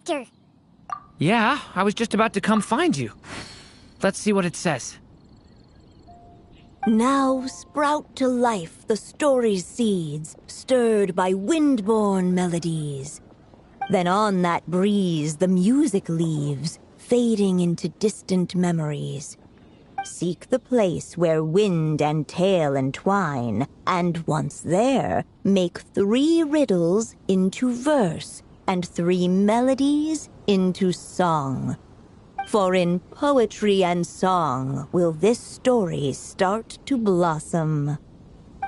character. Yeah, I was just about to come find you. Let's see what it says. Now sprout to life the story's seeds, stirred by wind-born melodies. Then on that breeze the music leaves, fading into distant memories. Seek the place where wind and tale entwine, and once there, make 3 riddles into verse, and 3 melodies into song. For in poetry and song will this story start to blossom.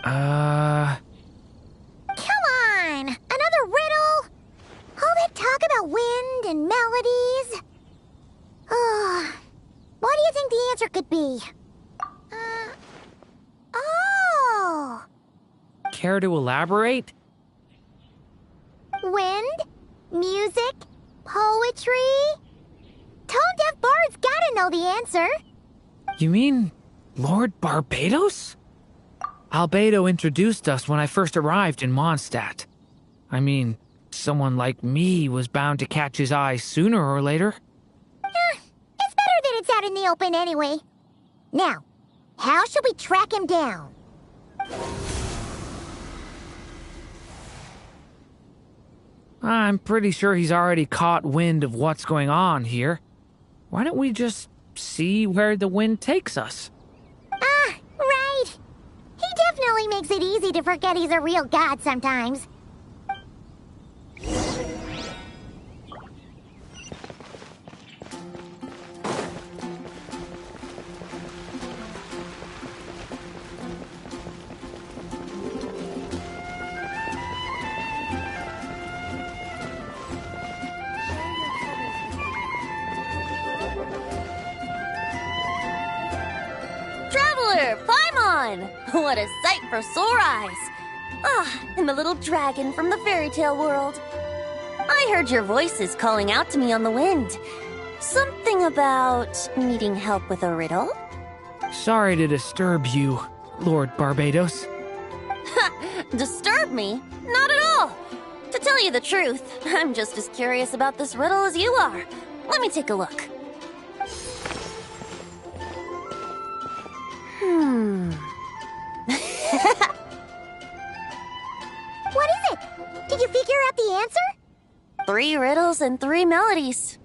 Come on! Another riddle? All that talk about wind and melodies? What do you think the answer could be? Oh! Care to elaborate? Wind? Music? Poetry? Tone-deaf bards gotta know the answer. You mean Lord Barbados? Albedo introduced us when I first arrived in Mondstadt. I mean, someone like me was bound to catch his eye sooner or later. It's better that it's out in the open anyway. Now, how should we track him down? I'm pretty sure he's already caught wind of what's going on here. Why don't we just see where the wind takes us? Right. He definitely makes it easy to forget he's a real god sometimes. What a sight for sore eyes! And the little dragon from the fairy tale world. I heard your voices calling out to me on the wind. Something about needing help with a riddle? Sorry to disturb you, Lord Barbados. Disturb me? Not at all! To tell you the truth, I'm just as curious about this riddle as you are. Let me take a look. What is it? Did you figure out the answer? 3 riddles and 3 melodies.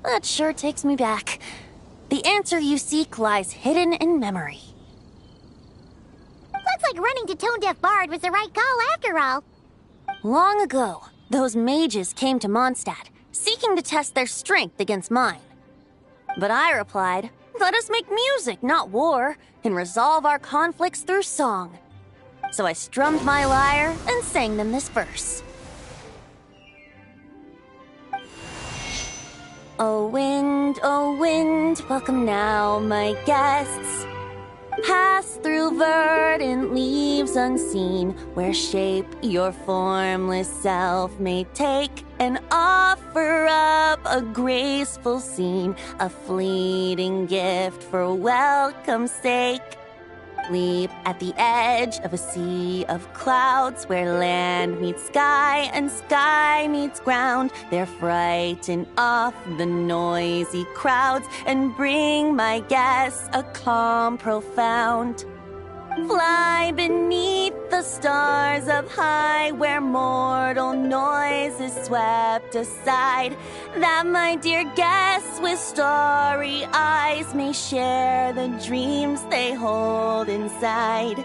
That sure takes me back. The answer you seek lies hidden in memory. Looks like running to Tone Deaf Bard was the right call after all. Long ago, those mages came to Mondstadt, seeking to test their strength against mine. But I replied, let us make music, not war, and resolve our conflicts through song. So I strummed my lyre and sang them this verse. O wind, welcome now, my guests. Pass through verdant leaves unseen, where shape your formless self may take, and offer up a graceful scene, a fleeting gift for welcome's sake. Leap at the edge of a sea of clouds, where land meets sky and sky meets ground. There frighten off the noisy crowds and bring my guests a calm profound. Fly beneath the stars up high, where mortal noise is swept aside, that my dear guests with starry eyes may share the dreams they hold inside.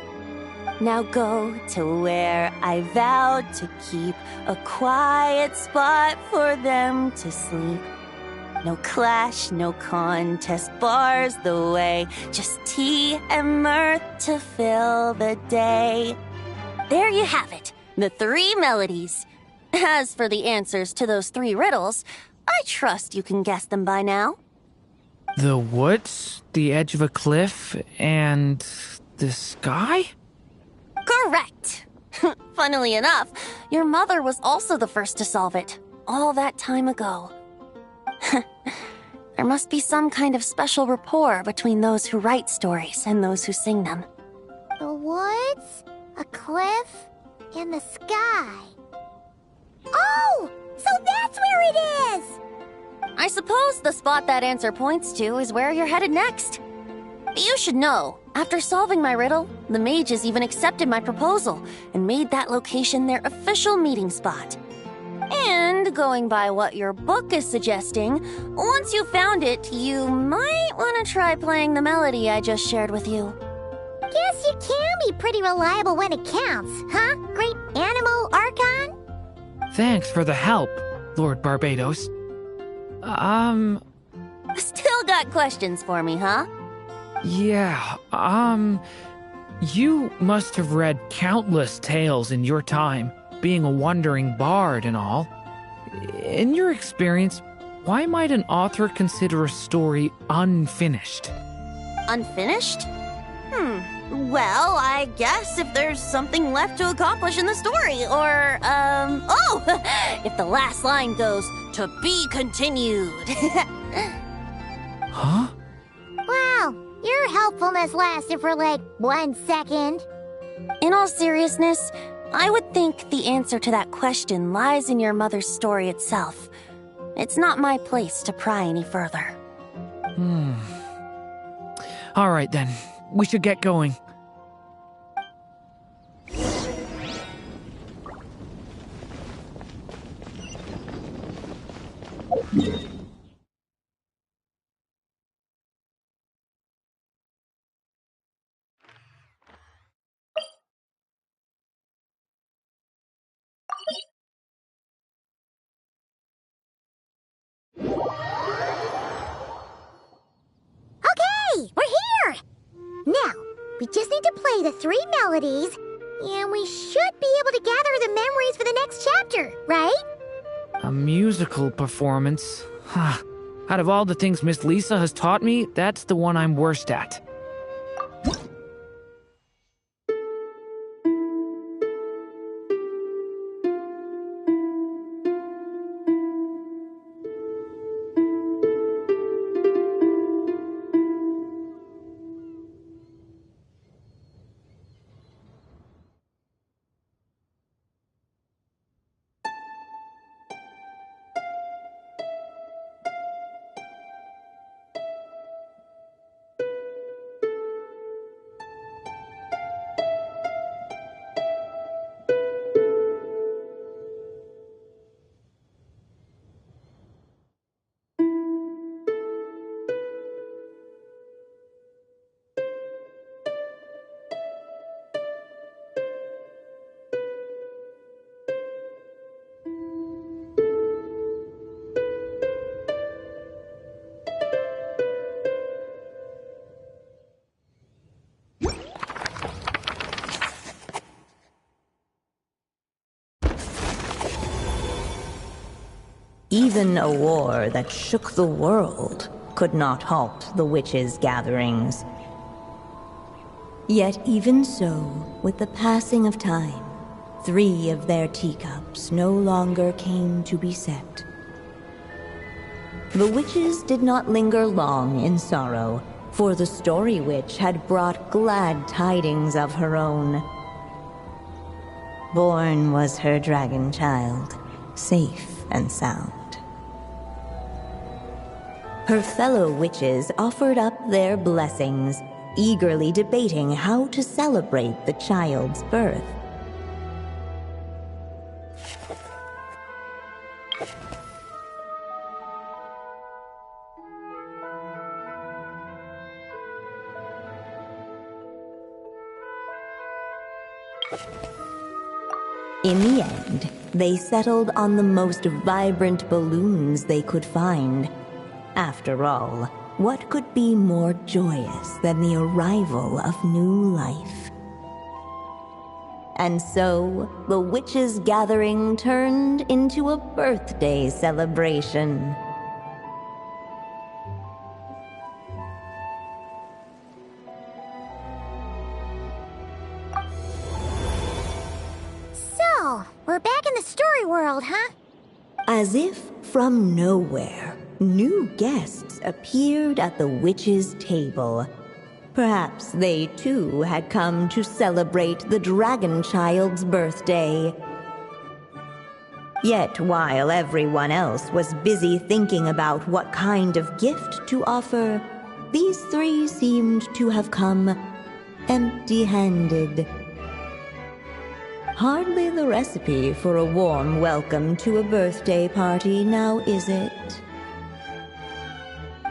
Now go to where I vowed to keep a quiet spot for them to sleep. No clash, no contest bars the way, just tea and mirth to fill the day. There you have it, the 3 melodies. As for the answers to those 3 riddles, I trust you can guess them by now. The woods, the edge of a cliff, and the sky? Correct! Funnily enough, your mother was also the first to solve it, all that time ago. There must be some kind of special rapport between those who write stories and those who sing them. The woods, a cliff, and the sky. Oh! So that's where it is! I suppose the spot that answer points to is where you're headed next. You should know, after solving my riddle, the mages even accepted my proposal and made that location their official meeting spot. And going by what your book is suggesting, once you found it, you might want to try playing the melody I just shared with you. Guess you can be pretty reliable when it counts, huh, Great Animal Archon? Thanks for the help, Lord Barbados. Still got questions for me, huh? Yeah, you must have read countless tales in your time, being a wandering bard and all. In your experience, why might an author consider a story unfinished? Unfinished? Well, I guess if there's something left to accomplish in the story, or, if the last line goes, "To be continued." Huh? Wow, your helpfulness lasted for like 1 second. In all seriousness, I would think the answer to that question lies in your mother's story itself. It's not my place to pry any further. All right then, we should get going. Okay, we're here! Now, we just need to play the 3 melodies, and we should be able to gather the memories for the next chapter, right? A musical performance? Huh. Out of all the things Miss Lisa has taught me, that's the one I'm worst at. Even a war that shook the world could not halt the witches' gatherings. Yet even so, with the passing of time, 3 of their teacups no longer came to be set. The witches did not linger long in sorrow, for the Story Witch had brought glad tidings of her own. Born was her dragon child, safe and sound. Her fellow witches offered up their blessings, eagerly debating how to celebrate the child's birth. In the end, they settled on the most vibrant balloons they could find. After all, what could be more joyous than the arrival of new life? And so, the witches' gathering turned into a birthday celebration. So, we're back in the story world, huh? As if from nowhere, new guests appeared at the witches' table. Perhaps they too had come to celebrate the dragon child's birthday. Yet while everyone else was busy thinking about what kind of gift to offer, these three seemed to have come empty-handed. Hardly the recipe for a warm welcome to a birthday party, now is it?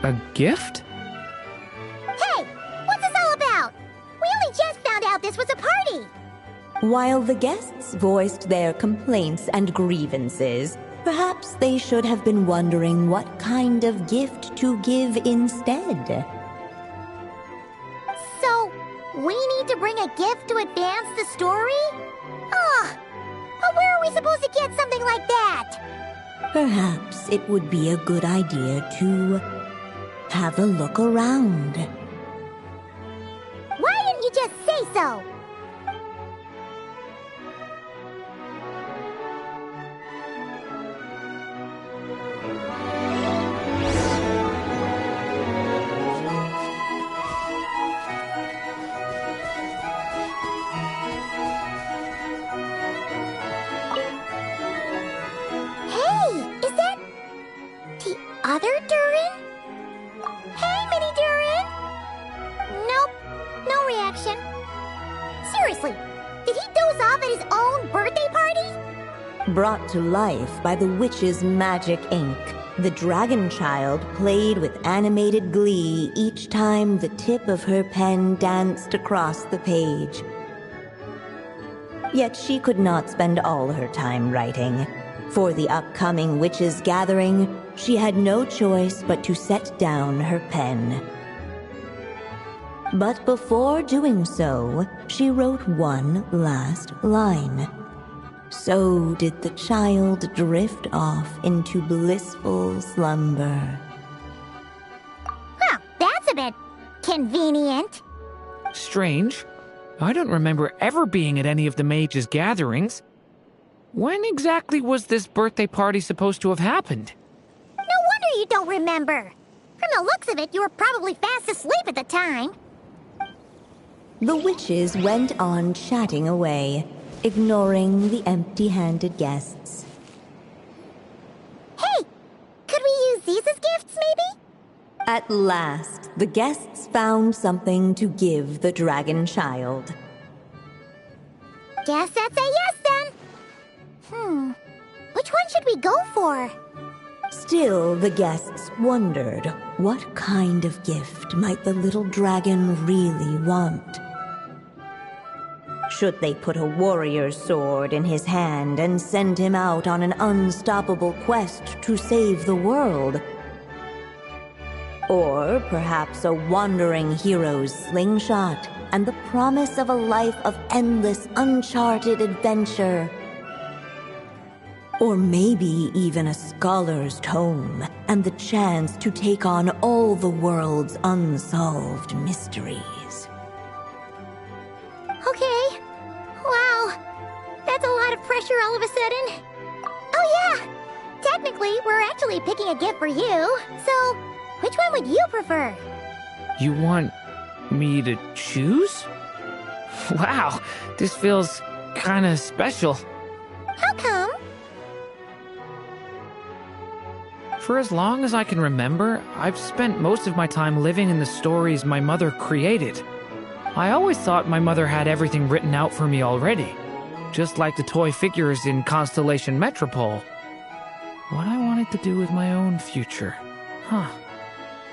A gift? Hey, what's this all about? We only just found out this was a party. While the guests voiced their complaints and grievances, perhaps they should have been wondering what kind of gift to give instead. So, we need to bring a gift to advance the story? Ugh, but where are we supposed to get something like that? Perhaps it would be a good idea to have a look around. Why didn't you just say so? Other Durin? Hey, Mini Durin! Nope, no reaction. Seriously, did he doze off at his own birthday party? Brought to life by the witch's magic ink, the dragon child played with animated glee each time the tip of her pen danced across the page. Yet she could not spend all her time writing. For the upcoming witches' gathering, she had no choice but to set down her pen. But before doing so, she wrote one last line. So did the child drift off into blissful slumber. Well, that's a bit convenient. Strange. I don't remember ever being at any of the mages' gatherings. When exactly was this birthday party supposed to have happened? No wonder you don't remember. From the looks of it, you were probably fast asleep at the time. The witches went on chatting away, ignoring the empty-handed guests. Hey, could we use these as gifts, maybe? At last, the guests found something to give the dragon child. Guess that's a yes, then. Which one should we go for? Still, the guests wondered, what kind of gift might the little dragon really want? Should they put a warrior's sword in his hand and send him out on an unstoppable quest to save the world? Or perhaps a wandering hero's slingshot and the promise of a life of endless, uncharted adventure? Or maybe even a scholar's tome and the chance to take on all the world's unsolved mysteries. Okay. Wow. That's a lot of pressure all of a sudden. Oh yeah. Technically, we're actually picking a gift for you. So, which one would you prefer? You want me to choose? Wow, this feels kinda special. How come? For as long as I can remember, I've spent most of my time living in the stories my mother created. I always thought my mother had everything written out for me already, just like the toy figures in Constellation Metropole. What I wanted to do with my own future.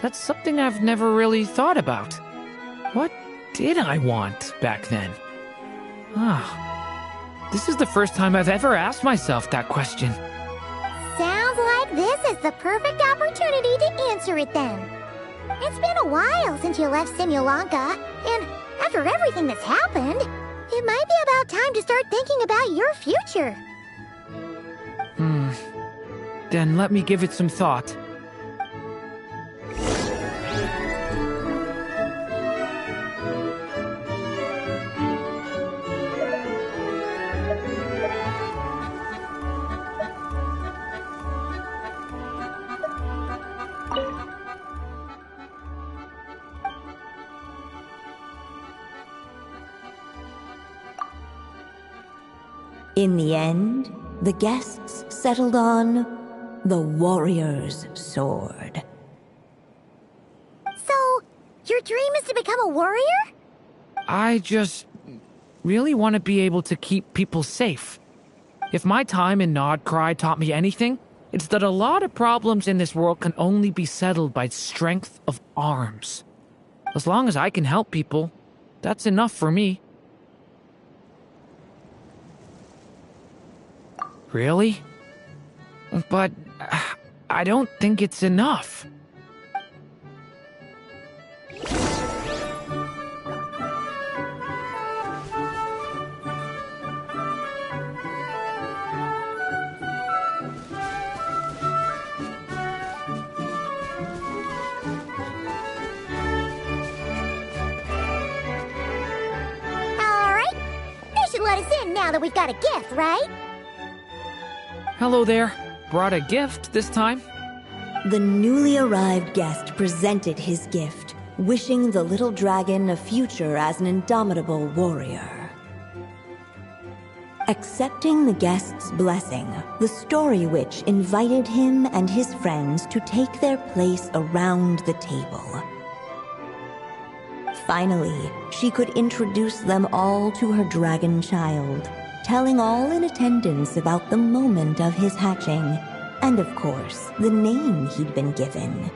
That's something I've never really thought about. What did I want back then? This is the first time I've ever asked myself that question. Sounds like this is the perfect opportunity to answer it then. It's been a while since you left Simulanka, and after everything that's happened, it might be about time to start thinking about your future. Then let me give it some thought. In the end, the guests settled on the warrior's sword. So, your dream is to become a warrior? I just really want to be able to keep people safe. If my time in Nodcry taught me anything, it's that a lot of problems in this world can only be settled by strength of arms. As long as I can help people, that's enough for me. Really? But I don't think it's enough. Let us in now that we've got a gift, right? Hello there. Brought a gift this time? The newly arrived guest presented his gift, wishing the little dragon a future as an indomitable warrior. Accepting the guest's blessing, the Story Witch invited him and his friends to take their place around the table. Finally, she could introduce them all to her dragon child, telling all in attendance about the moment of his hatching, and of course, the name he'd been given.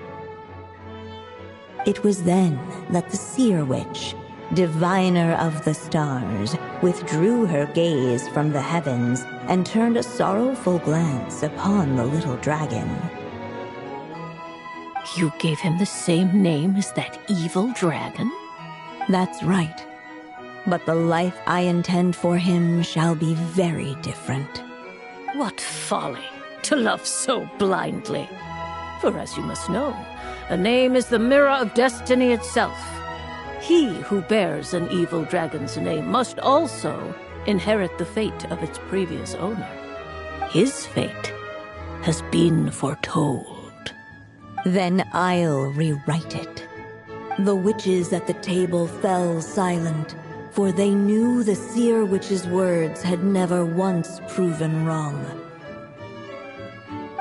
It was then that the Seer Witch, diviner of the stars, withdrew her gaze from the heavens and turned a sorrowful glance upon the little dragon. You gave him the same name as that evil dragon? That's right. But the life I intend for him shall be very different. What folly, to love so blindly. For as you must know, a name is the mirror of destiny itself. He who bears an evil dragon's name must also inherit the fate of its previous owner. His fate has been foretold. Then I'll rewrite it. The witches at the table fell silent, for they knew the Seer Witch's words had never once proven wrong.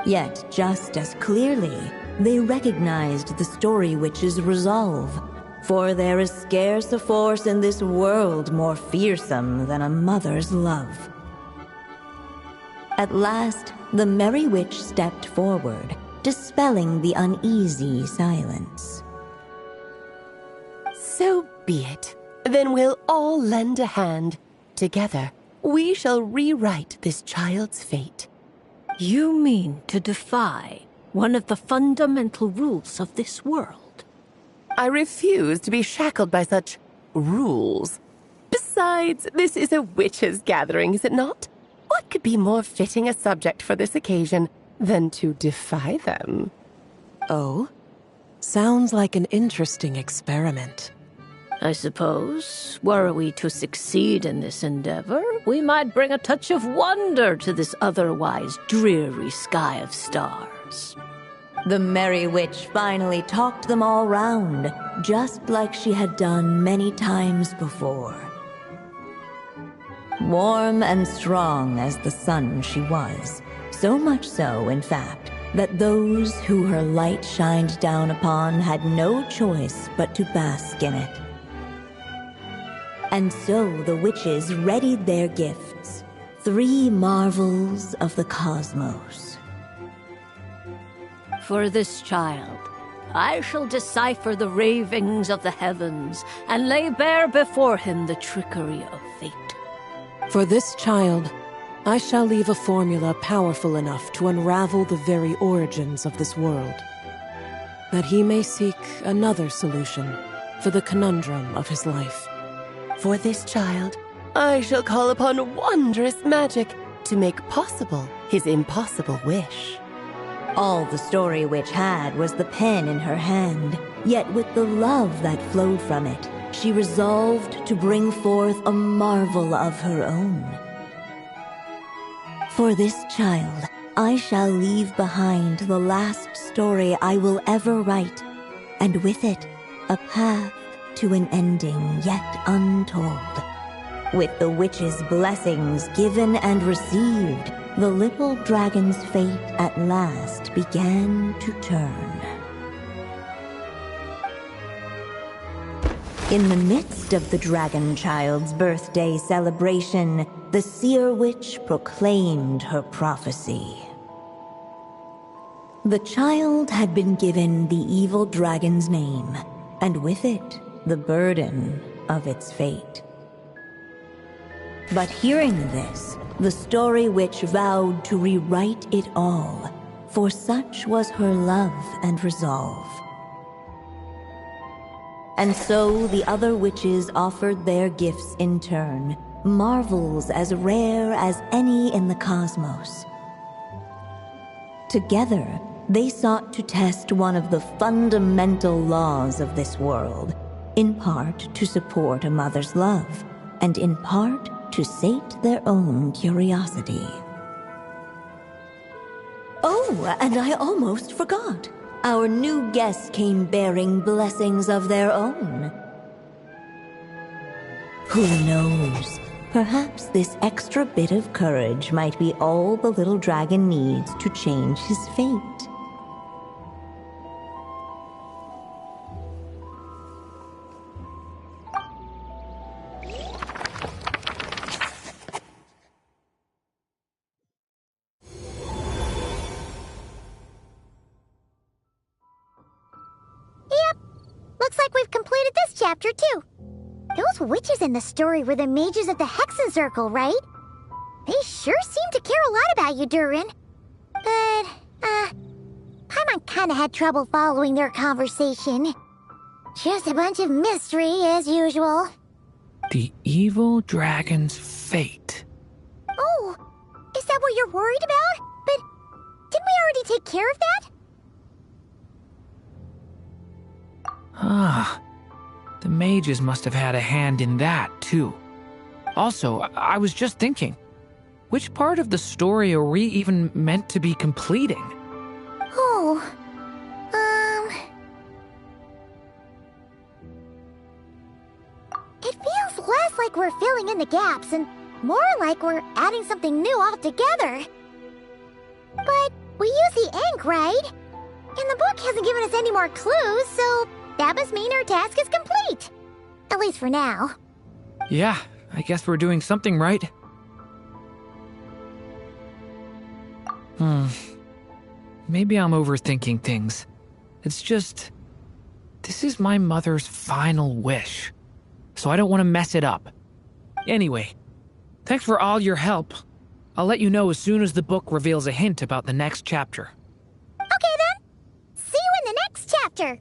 Yet, just as clearly, they recognized the Story Witch's resolve, for there is scarce a force in this world more fearsome than a mother's love. At last, the Merry Witch stepped forward, dispelling the uneasy silence. So be it. Then we'll all lend a hand. Together, we shall rewrite this child's fate. You mean to defy one of the fundamental rules of this world? I refuse to be shackled by such rules. Besides, this is a witches' gathering, is it not? What could be more fitting a subject for this occasion than to defy them? Oh? Sounds like an interesting experiment. I suppose, were we to succeed in this endeavor, we might bring a touch of wonder to this otherwise dreary sky of stars. The Merry Witch finally talked them all round, just like she had done many times before. Warm and strong as the sun she was, so much so, in fact, that those who her light shined down upon had no choice but to bask in it. And so the witches readied their gifts, 3 marvels of the cosmos. For this child, I shall decipher the ravings of the heavens and lay bare before him the trickery of fate. For this child, I shall leave a formula powerful enough to unravel the very origins of this world, that he may seek another solution for the conundrum of his life. For this child, I shall call upon wondrous magic to make possible his impossible wish. All the Story Witch had was the pen in her hand, yet with the love that flowed from it, she resolved to bring forth a marvel of her own. For this child, I shall leave behind the last story I will ever write, and with it, a path to an ending yet untold. With the witch's blessings given and received, the little dragon's fate at last began to turn. In the midst of the dragon child's birthday celebration, the seer witch proclaimed her prophecy. The child had been given the evil dragon's name, and with it, the burden of its fate. But hearing this, the story witch vowed to rewrite it all, for such was her love and resolve. And so the other witches offered their gifts in turn, marvels as rare as any in the cosmos. Together, they sought to test one of the fundamental laws of this world, in part to support a mother's love, and in part to sate their own curiosity. Oh, and I almost forgot. Our new guests came bearing blessings of their own. Who knows? Perhaps this extra bit of courage might be all the little dragon needs to change his fate. Looks like we've completed this chapter, too. Those witches in the story were the mages at the Hexen Circle, right? They sure seem to care a lot about you, Durin. But, Paimon kinda had trouble following their conversation. Just a bunch of mystery, as usual. The evil dragon's fate. Oh, is that what you're worried about? But didn't we already take care of that? Ah, the mages must have had a hand in that, too. Also, I was just thinking, which part of the story are we even meant to be completing? Oh, It feels less like we're filling in the gaps and more like we're adding something new altogether. But we use the ink, right? And the book hasn't given us any more clues, so that must mean our task is complete. At least for now. Yeah, I guess we're doing something right. Maybe I'm overthinking things. It's just, this is my mother's final wish, so I don't want to mess it up. Anyway, thanks for all your help. I'll let you know as soon as the book reveals a hint about the next chapter. Okay then. See you in the next chapter.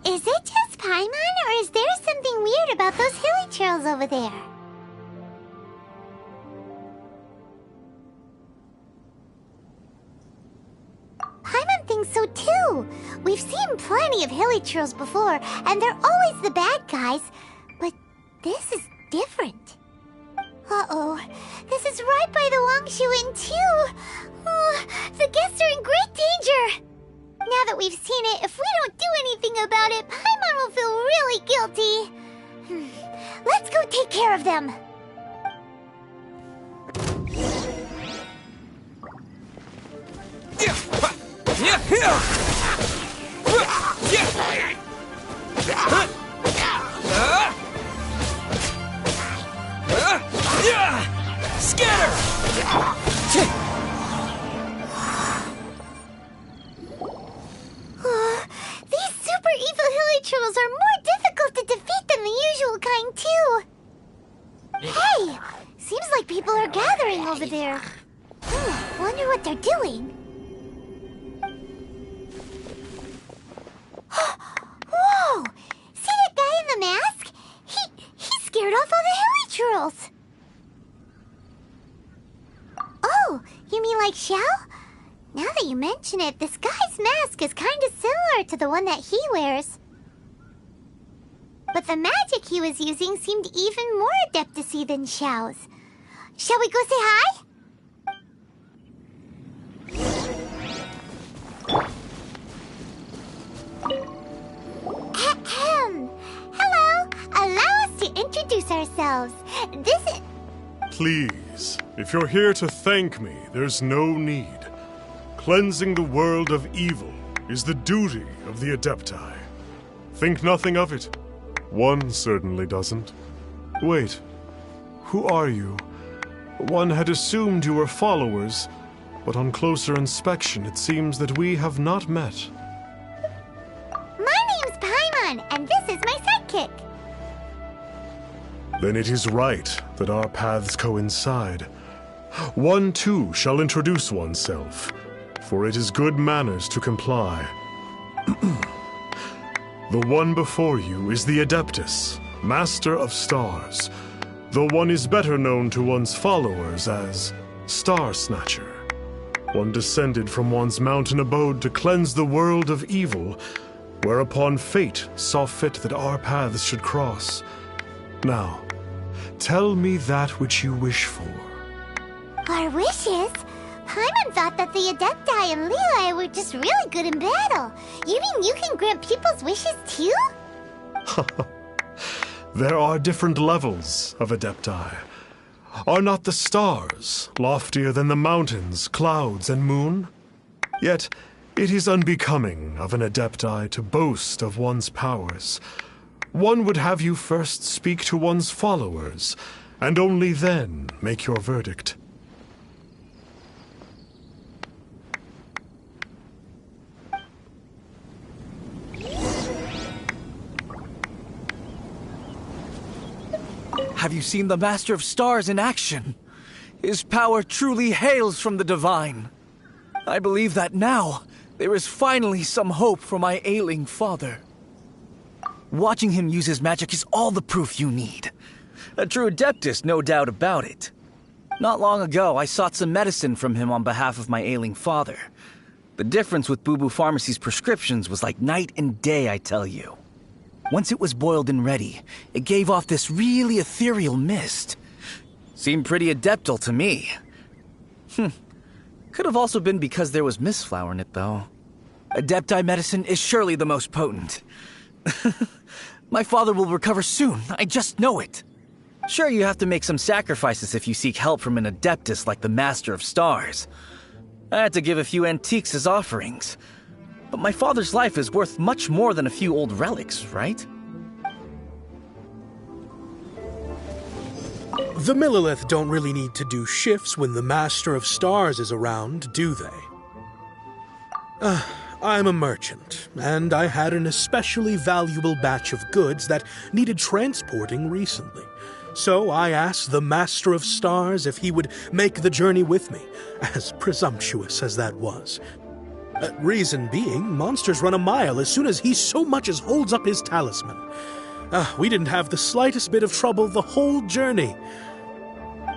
Is it just Paimon, or is there something weird about those hilly trails over there? Paimon thinks so too. We've seen plenty of hilly trails before, and they're always the bad guys. But this is different. Uh-oh. This is right by the Wangshu Inn too. Oh, the guests are in great danger. Now that we've seen it, if we don't do anything about it, Paimon will feel really guilty. Let's go take care of them. Scatter! rituals are more difficult to defeat than the usual kind, too. Hey! Seems like people are gathering over there. Wonder what they're doing. Whoa! See that guy in the mask? He scared off all the hilly trolls. Oh, you mean like Xiao? Now that you mention it, this guy's mask is kind of similar to the one that he wears. But the magic he was using seemed even more adeptus-y than Xiao's. Shall we go say hi? Ahem. Hello. Allow us to introduce ourselves. This is... Please, if you're here to thank me, there's no need. Cleansing the world of evil is the duty of the Adepti. Think nothing of it. One certainly doesn't. Wait, who are you? One had assumed you were followers, but on closer inspection it seems that we have not met. My name's Paimon, and this is my sidekick. Then it is right that our paths coincide. One too shall introduce oneself, for it is good manners to comply. The one before you is the Adeptus, Master of Stars, though one is better known to one's followers as Star Snatcher. One descended from one's mountain abode to cleanse the world of evil, whereupon fate saw fit that our paths should cross. Now, tell me that which you wish for. Our wishes? Paimon thought that the Adepti and Leela were just really good in battle. You mean you can grant people's wishes too? There are different levels of Adepti. Are not the stars loftier than the mountains, clouds, and moon? Yet, it is unbecoming of an Adepti to boast of one's powers. One would have you first speak to one's followers, and only then make your verdict. Have you seen the Master of Stars in action? His power truly hails from the divine. I believe that now there is finally some hope for my ailing father. Watching him use his magic is all the proof you need. A true Adeptus, no doubt about it. Not long ago, I sought some medicine from him on behalf of my ailing father. The difference with Boo Boo Pharmacy's prescriptions was like night and day, I tell you. Once it was boiled and ready, it gave off this really ethereal mist. Seemed pretty adeptal to me. Could have also been because there was mistflower in it, though. Adepti medicine is surely the most potent. My father will recover soon, I just know it. Sure, you have to make some sacrifices if you seek help from an Adeptus like the Master of Stars. I had to give a few antiques as offerings. But my father's life is worth much more than a few old relics, right? The Millilith don't really need to do shifts when the Master of Stars is around, do they? I'm a merchant, and I had an especially valuable batch of goods that needed transporting recently. So I asked the Master of Stars if he would make the journey with me, as presumptuous as that was. Reason being, monsters run a mile as soon as he so much as holds up his talisman. We didn't have the slightest bit of trouble the whole journey.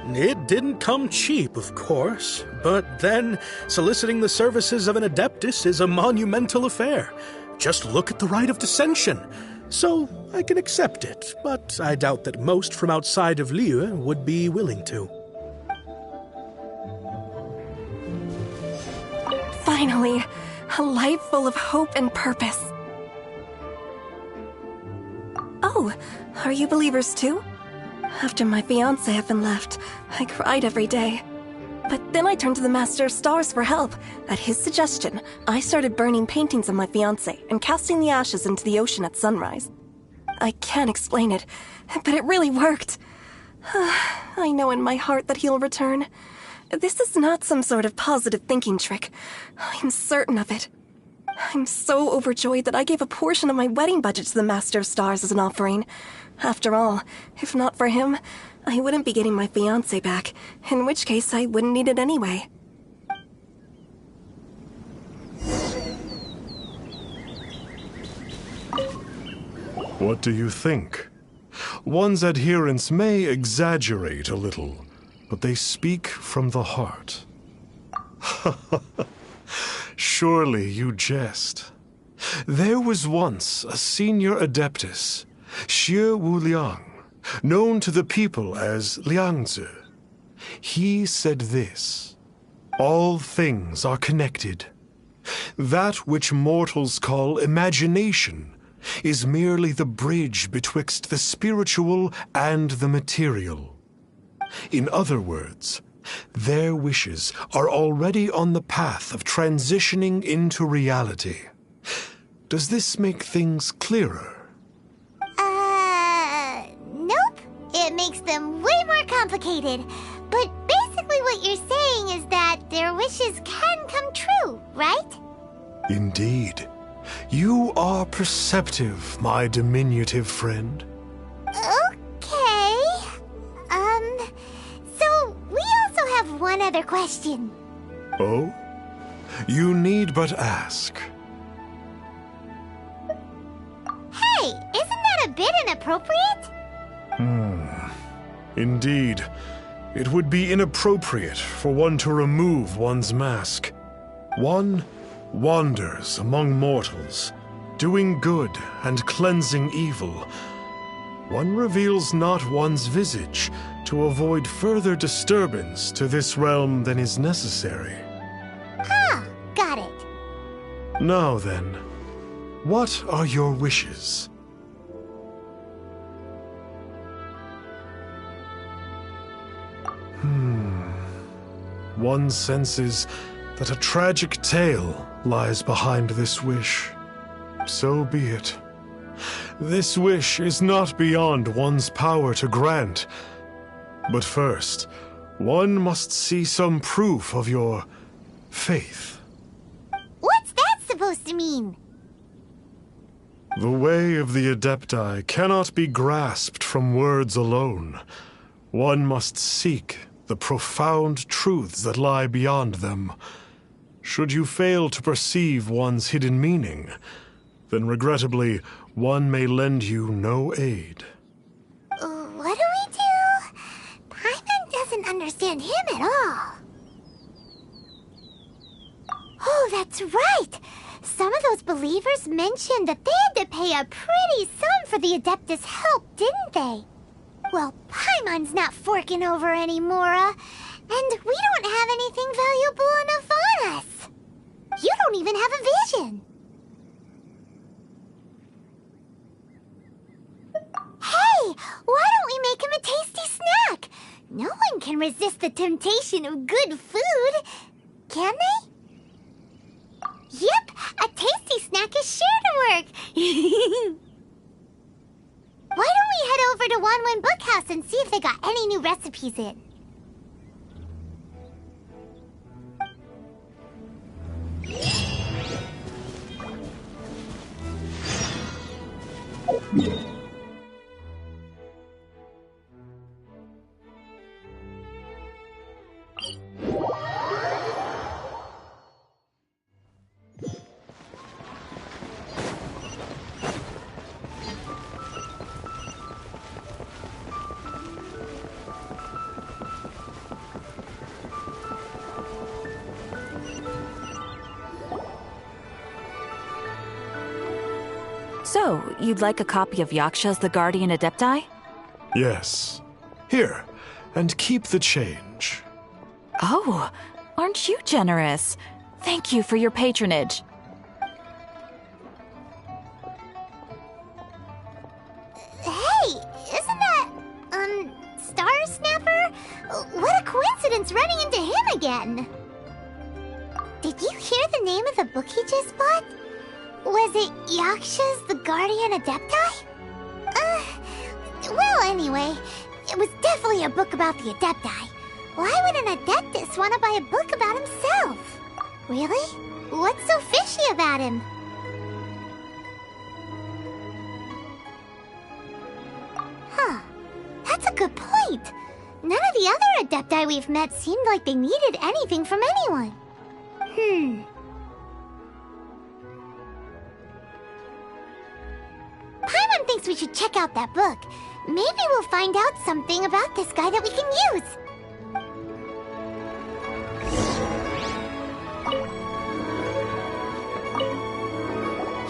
It didn't come cheap, of course, but then soliciting the services of an Adeptus is a monumental affair. Just look at the Rite of Dissension. So I can accept it, but I doubt that most from outside of Liyue would be willing to. Finally, a life full of hope and purpose. Oh, are you believers too? After my fiancé had been left, I cried every day. But then I turned to the Master of Stars for help. At his suggestion, I started burning paintings of my fiancé and casting the ashes into the ocean at sunrise. I can't explain it, but it really worked. I know in my heart that he'll return. This is not some sort of positive thinking trick. I'm certain of it. I'm so overjoyed that I gave a portion of my wedding budget to the Master of Stars as an offering. After all, if not for him, I wouldn't be getting my fiancé back, in which case I wouldn't need it anyway. What do you think? One's adherents may exaggerate a little, but they speak from the heart. Surely you jest. There was once a senior adeptus, Xie Wuliang, known to the people as Liangzi. He said this: all things are connected. That which mortals call imagination is merely the bridge betwixt the spiritual and the material. In other words, their wishes are already on the path of transitioning into reality. Does this make things clearer? Nope. It makes them way more complicated. But basically what you're saying is that their wishes can come true, right? Indeed. You are perceptive, my diminutive friend. Okay. So we also have one other question. Oh? You need but ask. Hey, isn't that a bit inappropriate? Indeed. It would be inappropriate for one to remove one's mask. One wanders among mortals, doing good and cleansing evil. One reveals not one's visage to avoid further disturbance to this realm than is necessary. Ah, got it. Now then, what are your wishes? One senses that a tragic tale lies behind this wish. So be it. This wish is not beyond one's power to grant. But first, one must see some proof of your faith. What's that supposed to mean? The way of the Adepti cannot be grasped from words alone. One must seek the profound truths that lie beyond them. Should you fail to perceive one's hidden meaning, then regrettably, one may lend you no aid. What do we do? Paimon doesn't understand him at all. Oh, that's right! Some of those believers mentioned that they had to pay a pretty sum for the Adeptus' help, didn't they? Well, Paimon's not forking over anymore, and we don't have anything valuable enough on us. You don't even have a vision. Hey, why don't we make him a tasty snack? No one can resist the temptation of good food, can they? Yep, a tasty snack is sure to work. Why don't we head over to Wanwen Bookhouse and see if they got any new recipes in? So, you'd like a copy of Yaksha's The Guardian Adepti? Yes. Here, and keep the change. Oh, aren't you generous? Thank you for your patronage. Hey, isn't that, Star Snapper? What a coincidence running into him again. Did you hear the name of the book he just bought? Was it Yaksha's The Guardian Adepti? Well, anyway, it was definitely a book about the Adepti. Why would an Adeptus want to buy a book about himself? Really? What's so fishy about him? Huh. That's a good point. None of the other Adepti we've met seemed like they needed anything from anyone. Paimon thinks we should check out that book. Maybe we'll find out something about this guy that we can use.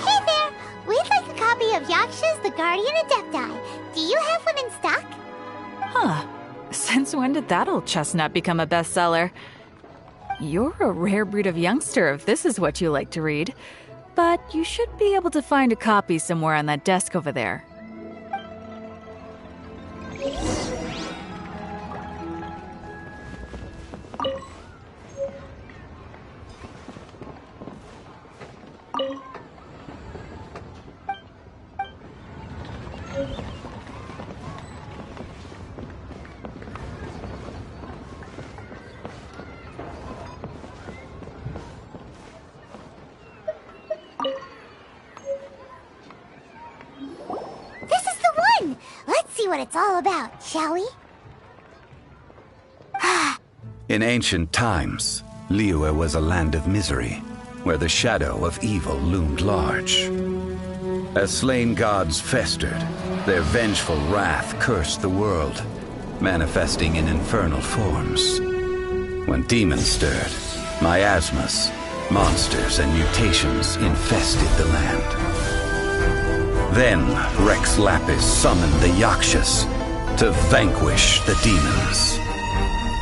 Hey there! We'd like a copy of Yaksha's The Guardian Adepti. Do you have one in stock? Huh. Since when did that old chestnut become a bestseller? You're a rare breed of youngster if this is what you like to read. But you should be able to find a copy somewhere on that desk over there. What it's all about, shall we? In ancient times, Liyue was a land of misery, where the shadow of evil loomed large. As slain gods festered, their vengeful wrath cursed the world, manifesting in infernal forms. When demons stirred, miasmas, monsters, and mutations infested the land. Then Rex Lapis summoned the Yakshas to vanquish the demons.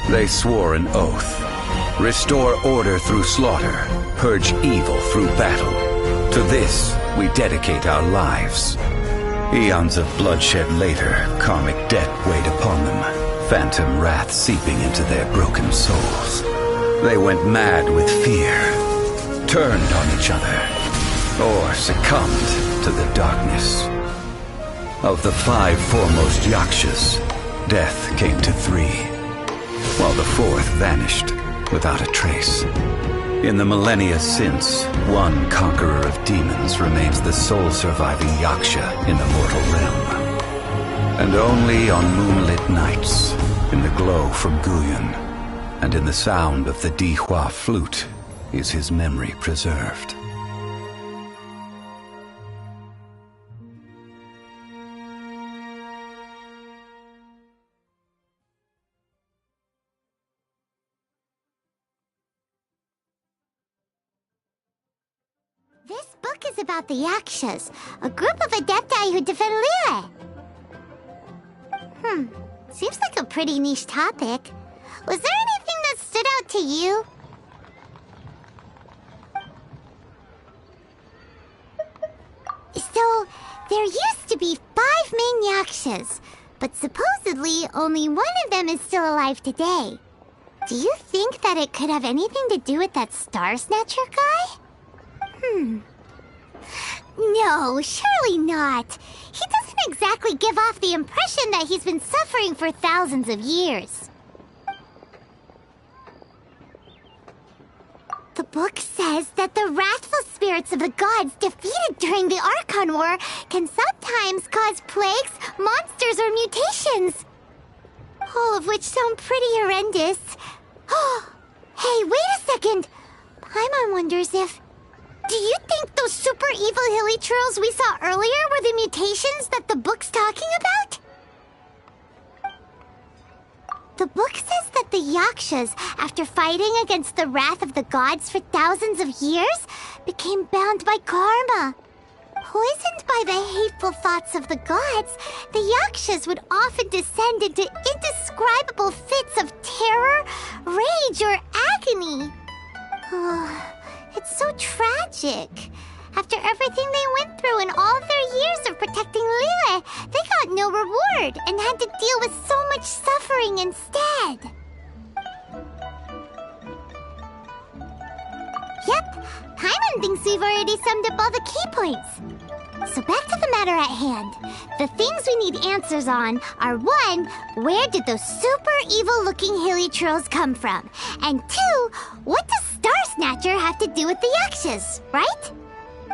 They swore an oath: restore order through slaughter, purge evil through battle. To this we dedicate our lives. Eons of bloodshed later, karmic debt weighed upon them, phantom wrath seeping into their broken souls. They went mad with fear, turned on each other, or succumbed to the darkness. Of the 5 foremost Yakshas, death came to 3, while the 4th vanished without a trace. In the millennia since, one conqueror of demons remains the sole surviving Yaksha in the mortal realm. And only on moonlit nights, in the glow from Guyon, and in the sound of the Dihua flute, is his memory preserved. This book is about the Yakshas, a group of Adepti who defend Liyue. Seems like a pretty niche topic. Was there anything that stood out to you? So, there used to be 5 main Yakshas, but supposedly only one of them is still alive today. Do you think that it could have anything to do with that Star Snatcher guy? No, surely not. He doesn't exactly give off the impression that he's been suffering for thousands of years. The book says that the wrathful spirits of the gods defeated during the Archon War can sometimes cause plagues, monsters, or mutations. All of which sound pretty horrendous. Hey, wait a second. Paimon wonders if... Do you think those super evil hilichurls we saw earlier were the mutations that the book's talking about? The book says that the Yakshas, after fighting against the wrath of the gods for thousands of years, became bound by karma. Poisoned by the hateful thoughts of the gods, the Yakshas would often descend into indescribable fits of terror, rage, or agony. It's so tragic. After everything they went through in all their years of protecting Liyue, they got no reward and had to deal with so much suffering instead. Yep, Paimon thinks we've already summed up all the key points. So back to the matter at hand. The things we need answers on are 1, where did those super evil-looking hilichurls come from? And 2, what does Star Snatcher have to do with the Yakshas, right?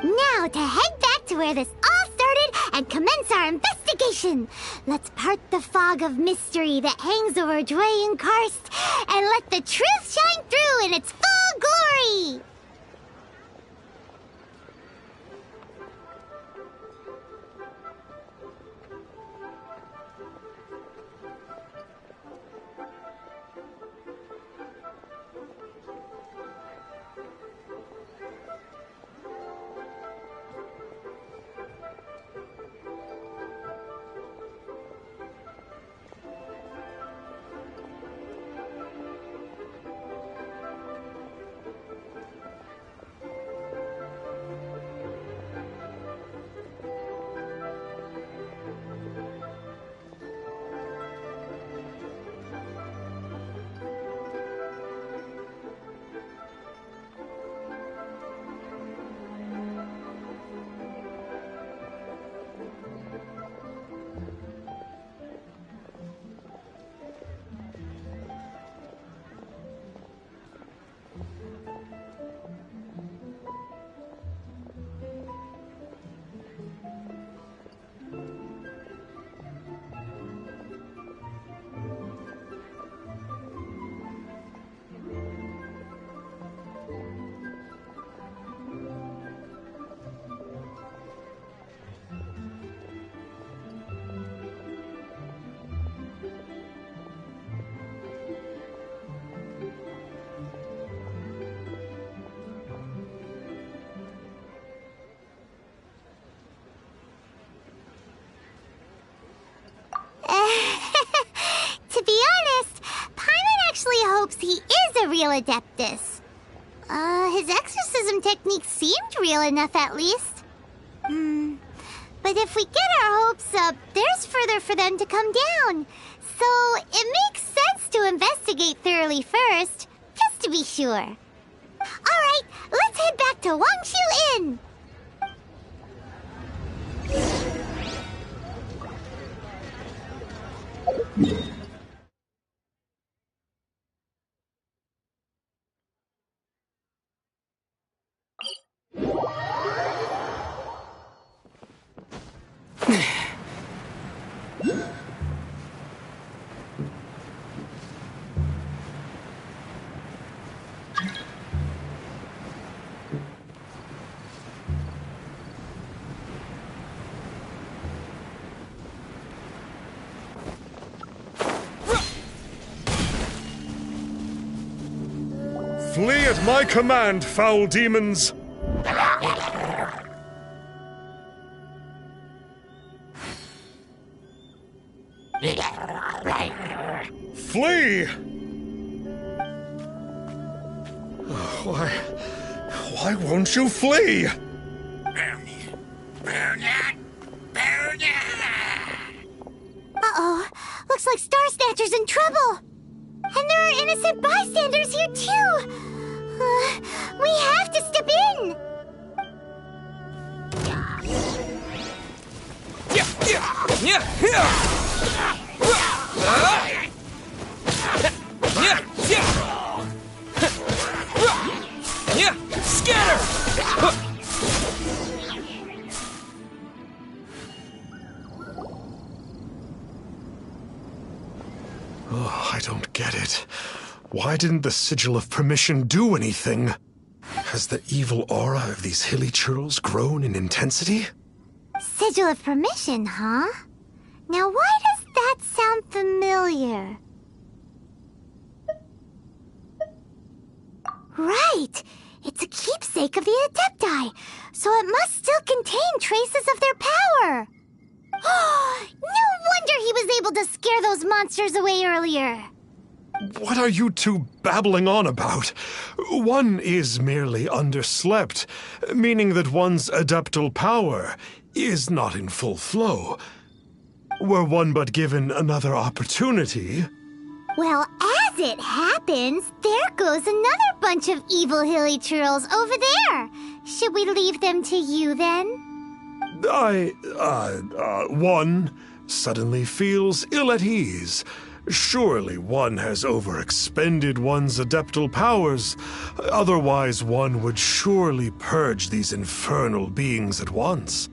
Now to head back to where this all started and commence our investigation. Let's part the fog of mystery that hangs over Dwayne Karst and let the truth shine through in its full glory. To be honest, Paimon actually hopes he is a real Adeptus. His exorcism techniques seemed real enough at least. But if we get our hopes up, there's further for them to come down. So it makes sense to investigate thoroughly first, just to be sure. Alright, let's head back to Wangshu Inn! Flee at my command, foul demons! Flee! Why won't you flee? Uh-oh, looks like Star Snatcher's in trouble. And there are innocent bystanders here too. We have to step in. Scatter! Oh, I don't get it. Why didn't the Sigil of Permission do anything? Has the evil aura of these hilly churls grown in intensity? Sigil of Permission, huh? Now why does that sound familiar? Right! It's a keepsake of the Adepti, so it must still contain traces of their power! No wonder he was able to scare those monsters away earlier! What are you two babbling on about? One is merely underslept, meaning that one's adeptal power is not in full flow. Were one but given another opportunity... Well, as it happens, there goes another bunch of evil hilly churls over there. Should we leave them to you, then? One suddenly feels ill at ease, Surely one has overexpended one's adeptal powers. Otherwise, one would surely purge these infernal beings at once.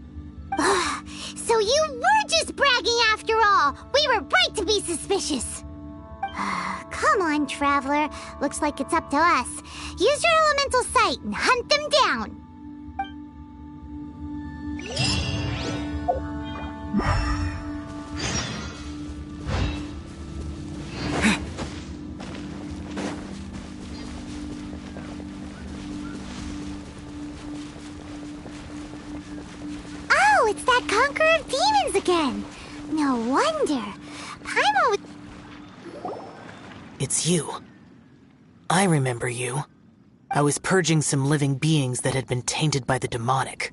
So you were just bragging after all! We were right to be suspicious! Come on, Traveler. Looks like it's up to us. Use your elemental sight and hunt them down! Oh, it's that Conqueror of Demons again! No wonder. Paimon was... It's you. I remember you. I was purging some living beings that had been tainted by the demonic.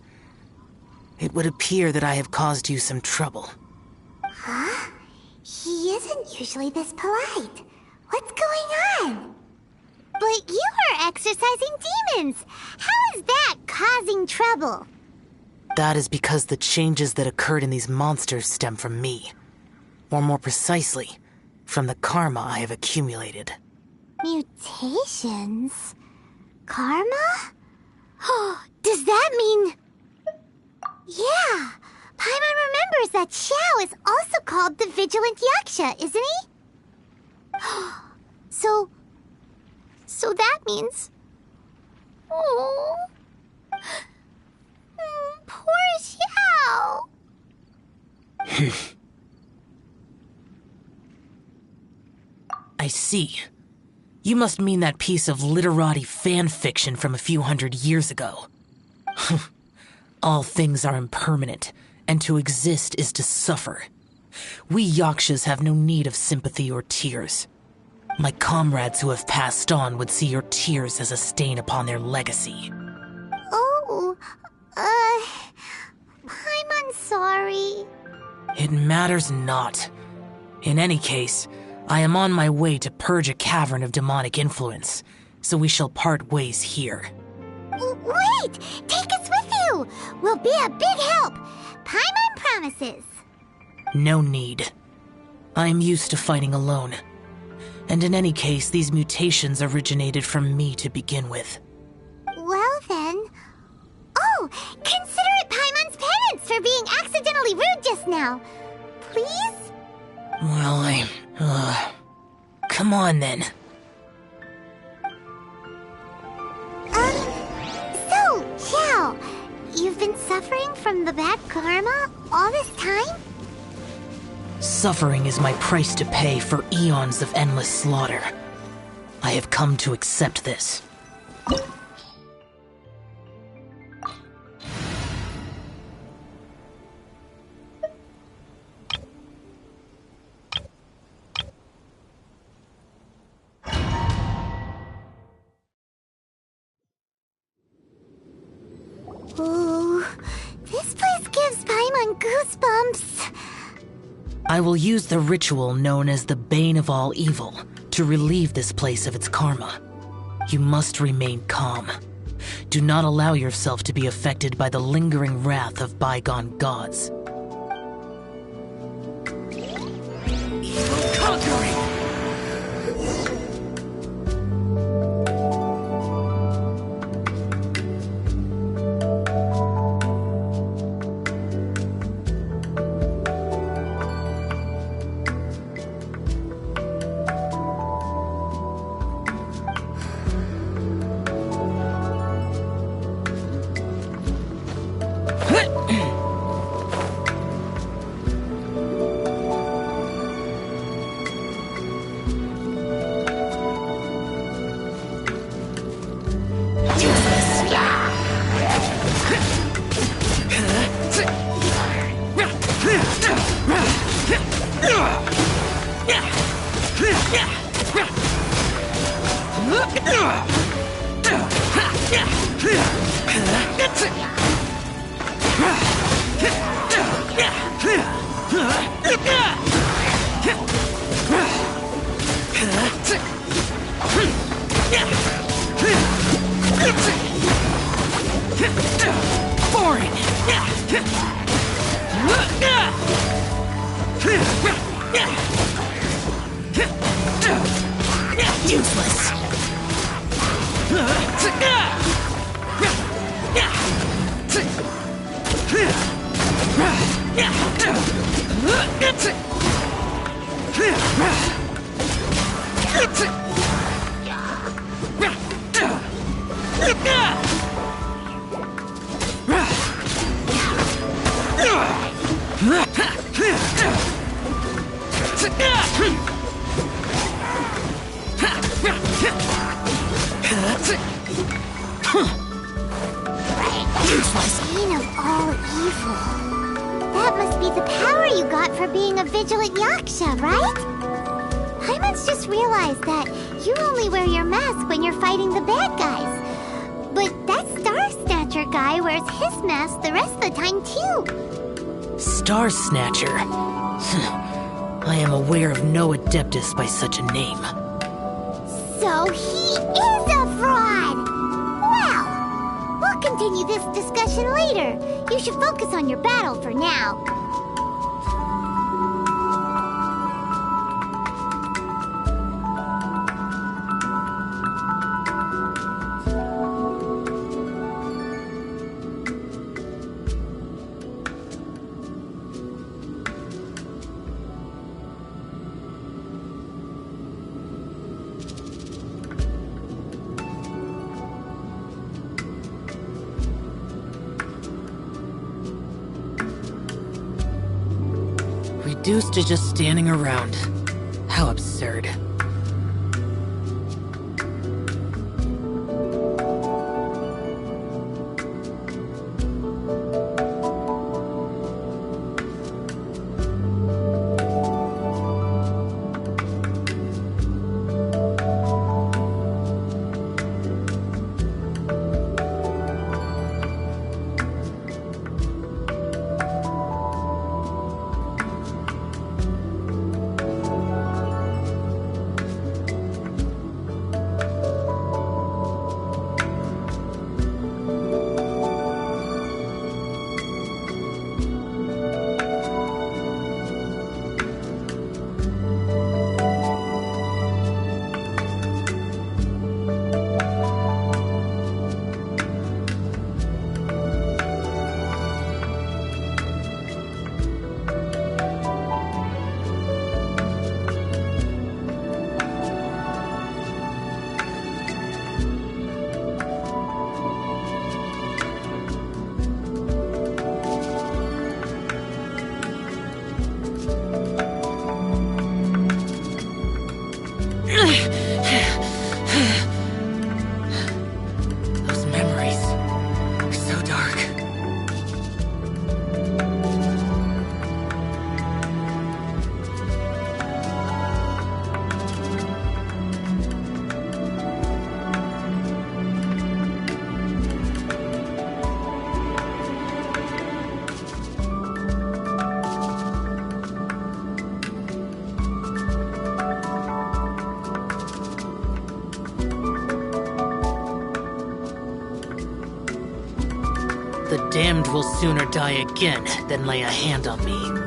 It would appear that I have caused you some trouble. Huh? He isn't usually this polite. What's going on? But you are exorcising demons! How is that causing trouble? That is because the changes that occurred in these monsters stem from me. Or more precisely, from the karma I have accumulated. Mutations? Karma? Oh, does that mean... Yeah, Paimon remembers that Xiao is also called the Vigilant Yaksha, isn't he? So that means... Oh... Poor Xiao! I see. You must mean that piece of literati fan fiction from a few hundred years ago. All things are impermanent, and to exist is to suffer. We Yakshas have no need of sympathy or tears. My comrades who have passed on would see your tears as a stain upon their legacy. Oh, I'm sorry. It matters not. In any case, I am on my way to purge a cavern of demonic influence, so we shall part ways here. Wait! Take us with you! We'll be a big help! Paimon promises! No need. I am used to fighting alone. And in any case, these mutations originated from me to begin with. Well then... Oh! Consider it Paimon's penance for being accidentally rude just now! Please? Well, come on then. So, Xiao, you've been suffering from the bad karma all this time? Suffering is my price to pay for eons of endless slaughter. I have come to accept this. Ooh, this place gives Paimon goosebumps. I will use the ritual known as the Bane of All Evil to relieve this place of its karma. You must remain calm. Do not allow yourself to be affected by the lingering wrath of bygone gods. Evil conquering! Useless. Queen of all evil. That must be the power you got for being a vigilant Yaksha, right? Paimons just realized that you only wear your mask when you're fighting the bad guys. But that Star Snatcher guy wears his mask the rest of the time, too. Star Snatcher? I am aware of no Adeptus by such a name. So he is a fraud! Well, we'll continue this discussion later. You should focus on your battle for now. Reduced to just standing around. How absurd. Those memories are so dark. The damned will sooner die again than lay a hand on me.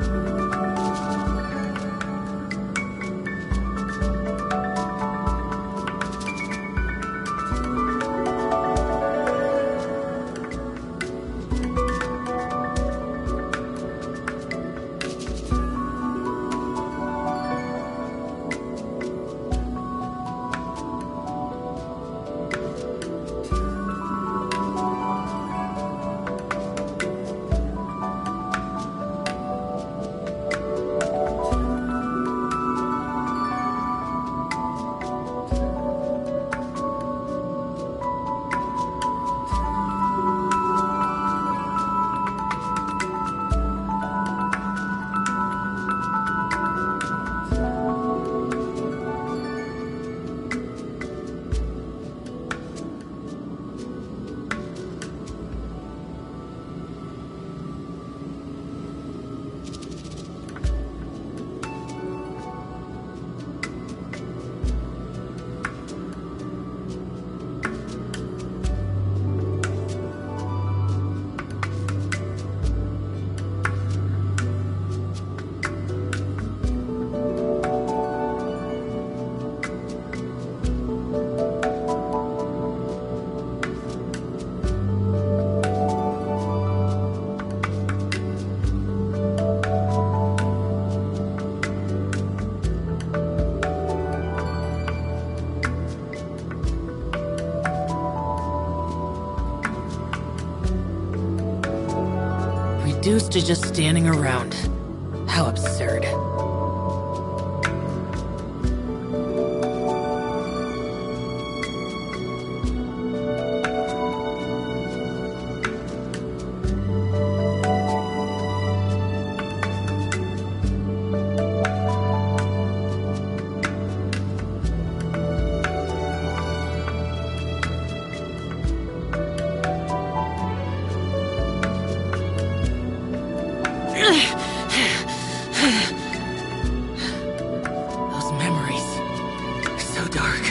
Reduced to just standing around. How absurd. Those memories, so dark.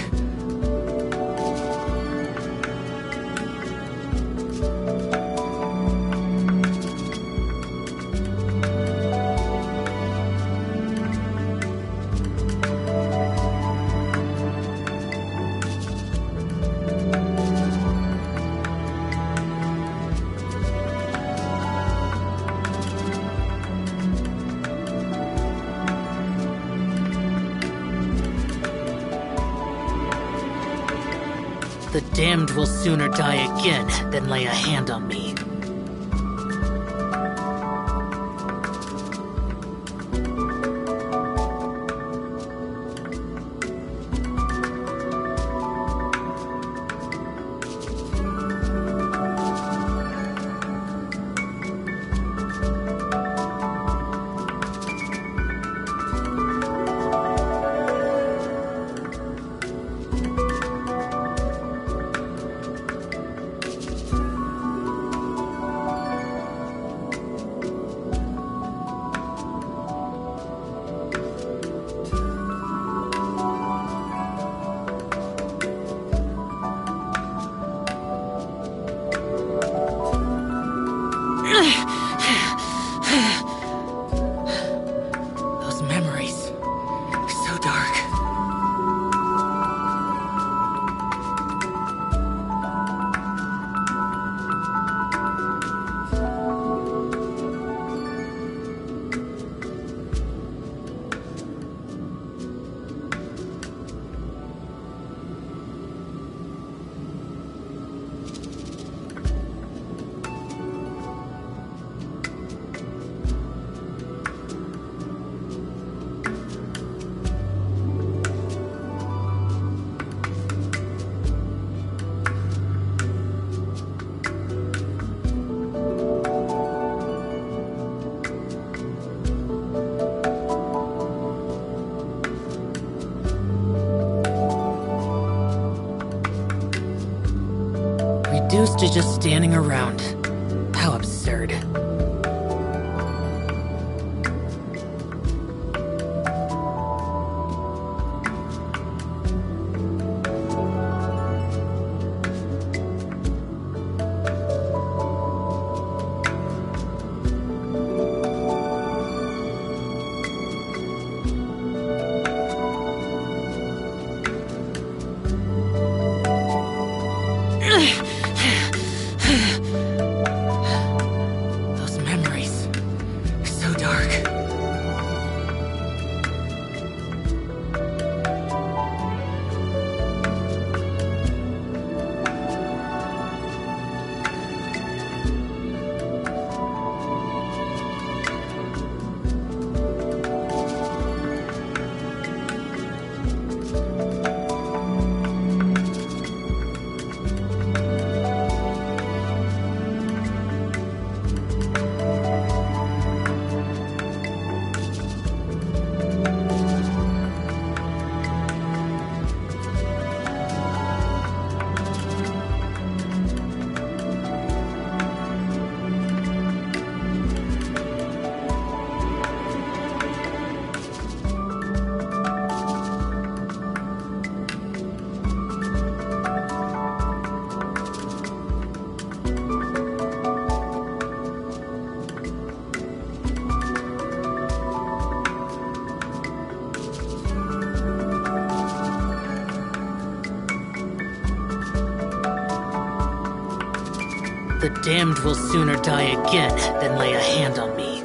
The damned will sooner die again than lay a hand on me. Those memories, so dark. Reduced to just standing around. How absurd. Those memories, so dark. The damned will sooner die again than lay a hand on me.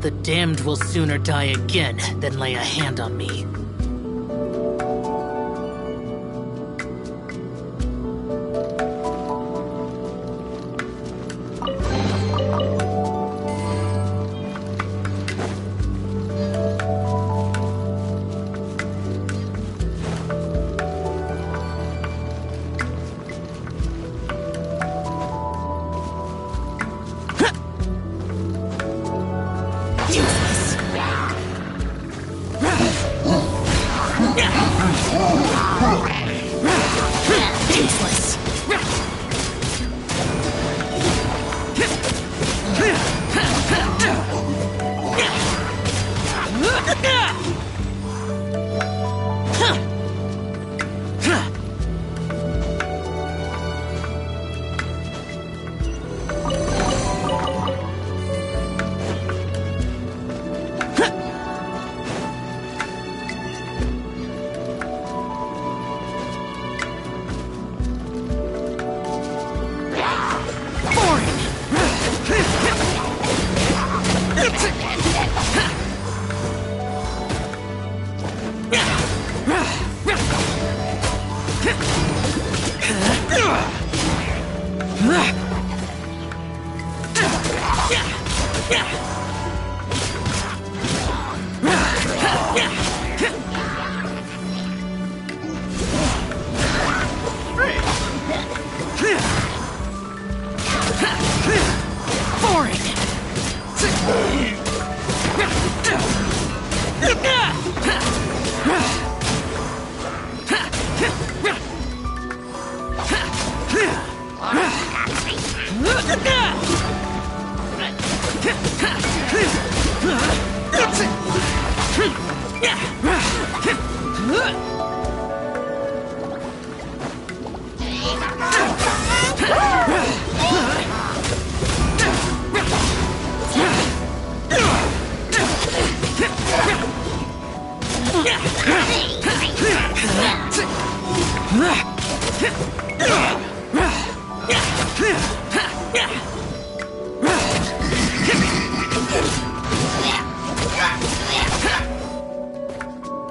The damned will sooner die again than lay a hand on me.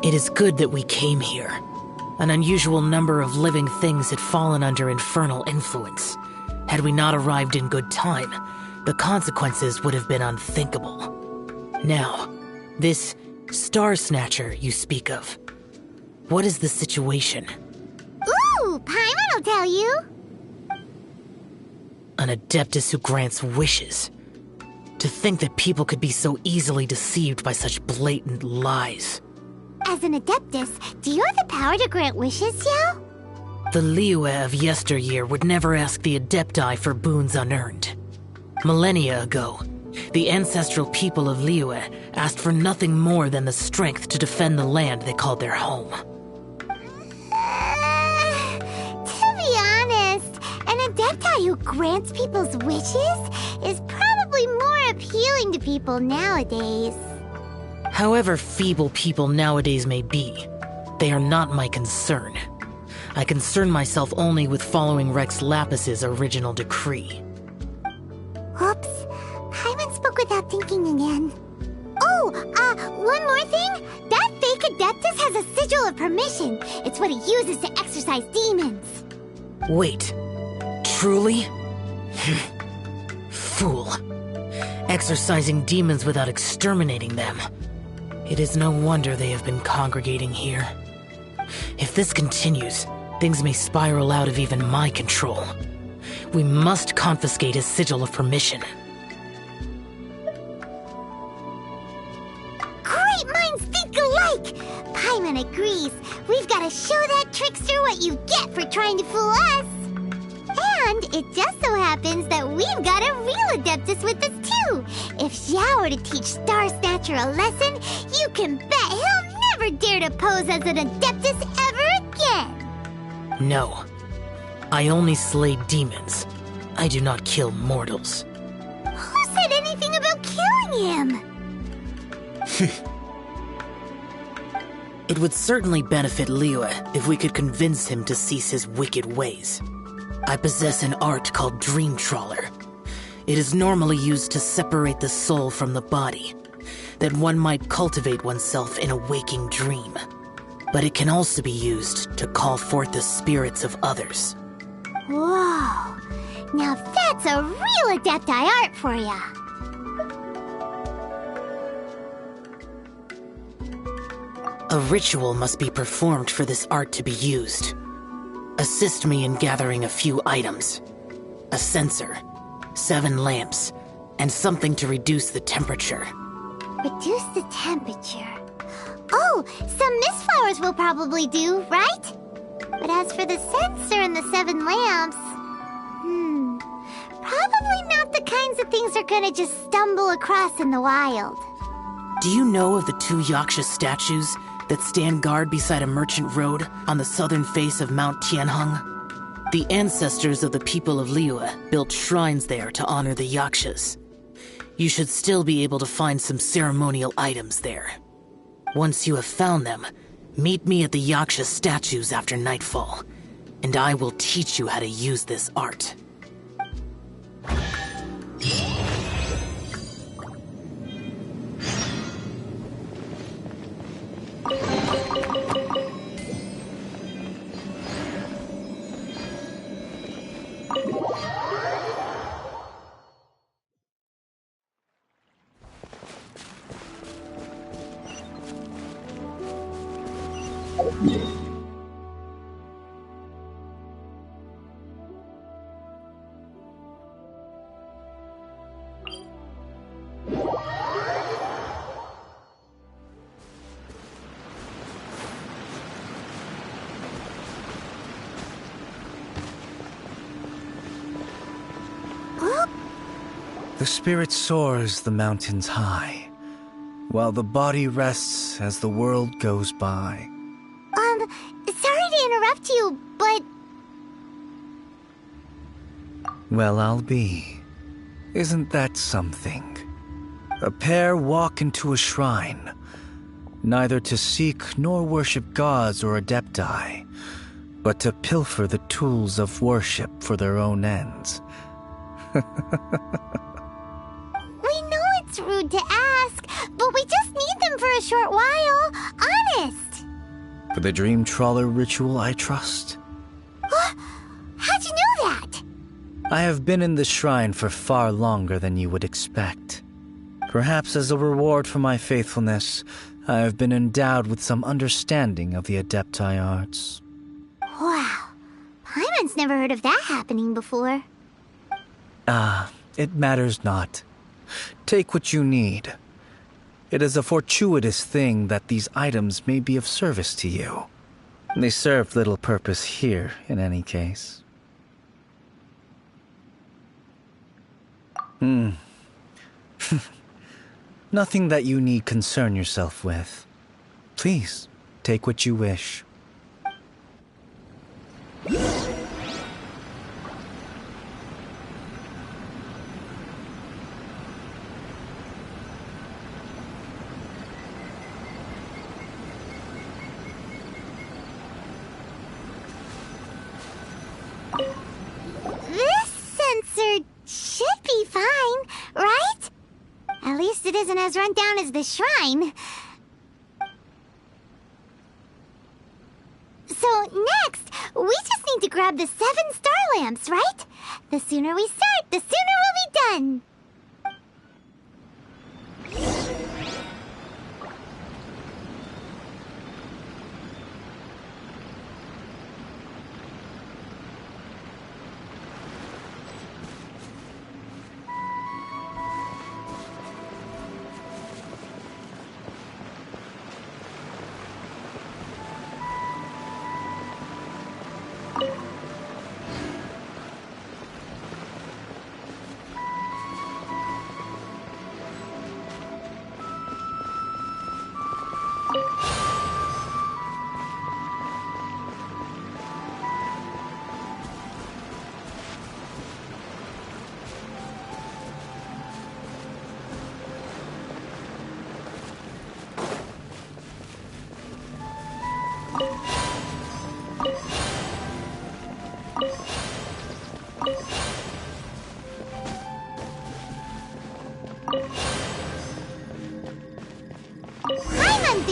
It is good that we came here. An unusual number of living things had fallen under infernal influence. Had we not arrived in good time, the consequences would have been unthinkable. Now, this Star Snatcher you speak of, what is the situation? Ooh, Paimon will tell you. An Adeptus who grants wishes. To think that people could be so easily deceived by such blatant lies. As an Adeptus, do you have the power to grant wishes, Xiao? The Liyue of yesteryear would never ask the Adepti for boons unearned. Millennia ago, the ancestral people of Liyue asked for nothing more than the strength to defend the land they called their home. To be honest, an Adepti who grants people's wishes is probably more appealing to people nowadays. However feeble people nowadays may be, they are not my concern. I concern myself only with following Rex Lapis's original decree. Oops, Paimon spoke without thinking again. Oh, one more thing. That fake Adeptus has a sigil of permission. It's what he uses to exorcise demons. Wait, truly? Fool. Exorcising demons without exterminating them. It is no wonder they have been congregating here. If this continues, things may spiral out of even my control. We must confiscate his sigil of permission. Great minds think alike! Paimon agrees. We've got to show that trickster what you get for trying to fool us. And it just so happens that we've got a real Adeptus with us too. If Xiao were to teach Star Snatcher a lesson, you can bet he'll never dare to pose as an Adeptus ever again. No. I only slay demons. I do not kill mortals. Who said anything about killing him? It would certainly benefit Liyue if we could convince him to cease his wicked ways. I possess an art called Dream Trawler. It is normally used to separate the soul from the body, that one might cultivate oneself in a waking dream. But it can also be used to call forth the spirits of others. Whoa! Now that's a real Adepti art for ya! A ritual must be performed for this art to be used. Assist me in gathering a few items. A censer, 7 lamps, and something to reduce the temperature. Reduce the temperature. Oh, some mist flowers will probably do, right? But as for the censer and the 7 lamps... probably not the kinds of things they're gonna just stumble across in the wild. Do you know of the 2 Yaksha statues that stand guard beside a merchant road on the southern face of Mount Tianheng? The ancestors of the people of Liyue built shrines there to honor the Yakshas. You should still be able to find some ceremonial items there. Once you have found them, meet me at the Yaksha statues after nightfall, and I will teach you how to use this art. The spirit soars the mountains high, while the body rests as the world goes by. Sorry to interrupt you, but... Well, I'll be. Isn't that something? A pair walk into a shrine, neither to seek nor worship gods or adepti, but to pilfer the tools of worship for their own ends. We know it's rude to ask, but we just need them for a short while. Honest. For the dream trawler ritual, I trust. How'd you know that? I have been in the shrine for far longer than you would expect. Perhaps as a reward for my faithfulness, I have been endowed with some understanding of the adepti arts. Wow. Paimon's never heard of that happening before. It matters not. Take what you need. It is a fortuitous thing that these items may be of service to you. They serve little purpose here, in any case. Nothing that you need concern yourself with. Please, take what you wish. This sensor should be fine, right? At least it isn't as run down as the shrine. So next, we just need to grab the 7 star lamps, right? The sooner we start, the sooner we'll be done.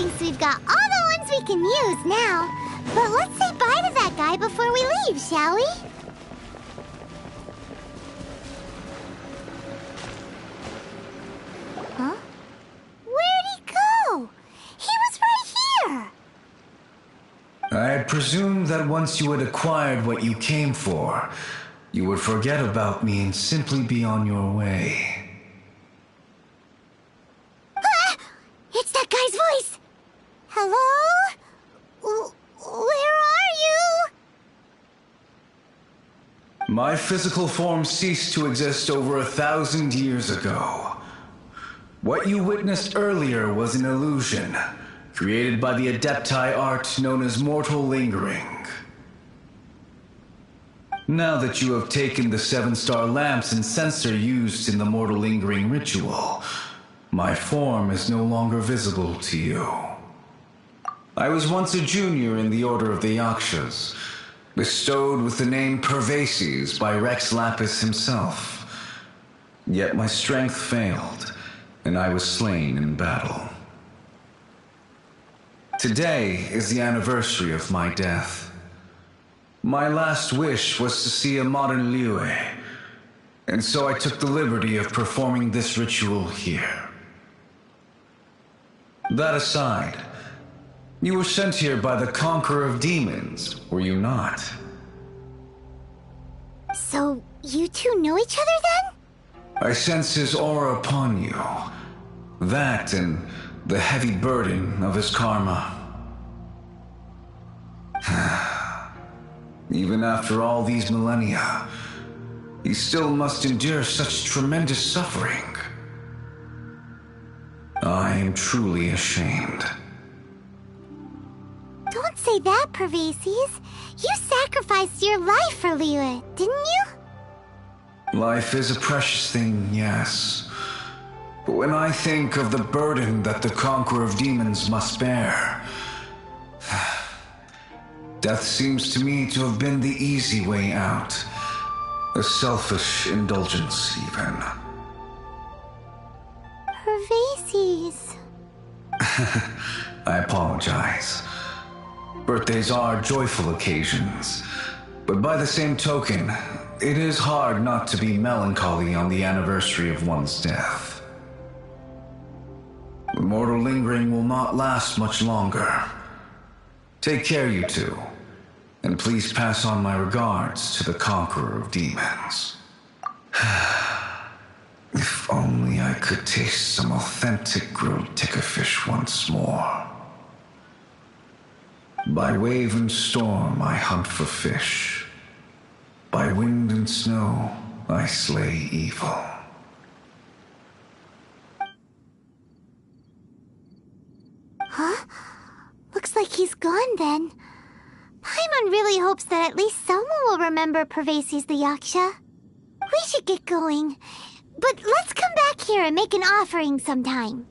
thinks we've got all the ones we can use now. But let's say bye to that guy before we leave, shall we? Huh? Where'd he go? He was right here! I had presumed that once you had acquired what you came for, you would forget about me and simply be on your way. Ah! It's that guy's voice! Hello? Where are you? My physical form ceased to exist over 1,000 years ago. What you witnessed earlier was an illusion, created by the Adepti art known as mortal lingering. Now that you have taken the 7-star lamps and censer used in the mortal lingering ritual, my form is no longer visible to you. I was once a junior in the Order of the Yakshas, bestowed with the name Pervases by Rex Lapis himself. Yet my strength failed, and I was slain in battle. Today is the anniversary of my death. My last wish was to see a modern Liyue, and so I took the liberty of performing this ritual here. That aside, you were sent here by the Conqueror of Demons, were you not? So, you two know each other then? I sense his aura upon you. That and the heavy burden of his karma. Even after all these millennia, he still must endure such tremendous suffering. I am truly ashamed. Don't say that, Pervases. You sacrificed your life for Liyue, didn't you? Life is a precious thing, yes. But when I think of the burden that the Conqueror of Demons must bear, death seems to me to have been the easy way out. A selfish indulgence, even. Pervases. I apologize. Birthdays are joyful occasions, but by the same token, it is hard not to be melancholy on the anniversary of one's death. The mortal lingering will not last much longer. Take care, you two, and please pass on my regards to the Conqueror of Demons. If only I could taste some authentic grilled tickerfish once more. By wave and storm I hunt for fish. By wind and snow I slay evil. Huh? Looks like he's gone then. Paimon really hopes that at least someone will remember Pervases the Yaksha. We should get going. But let's come back here and make an offering sometime.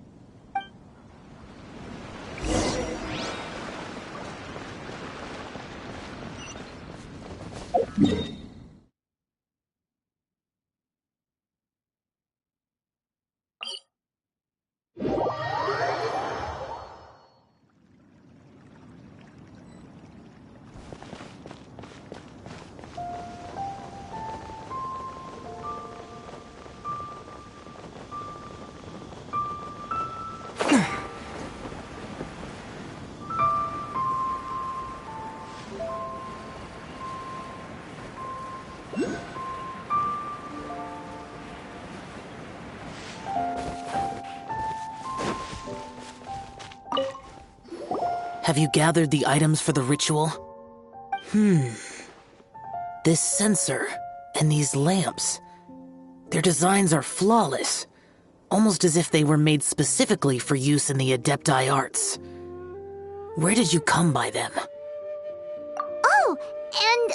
Have you gathered the items for the ritual? This censer and these lamps. Their designs are flawless, almost as if they were made specifically for use in the Adepti arts. Where did you come by them? Oh, and,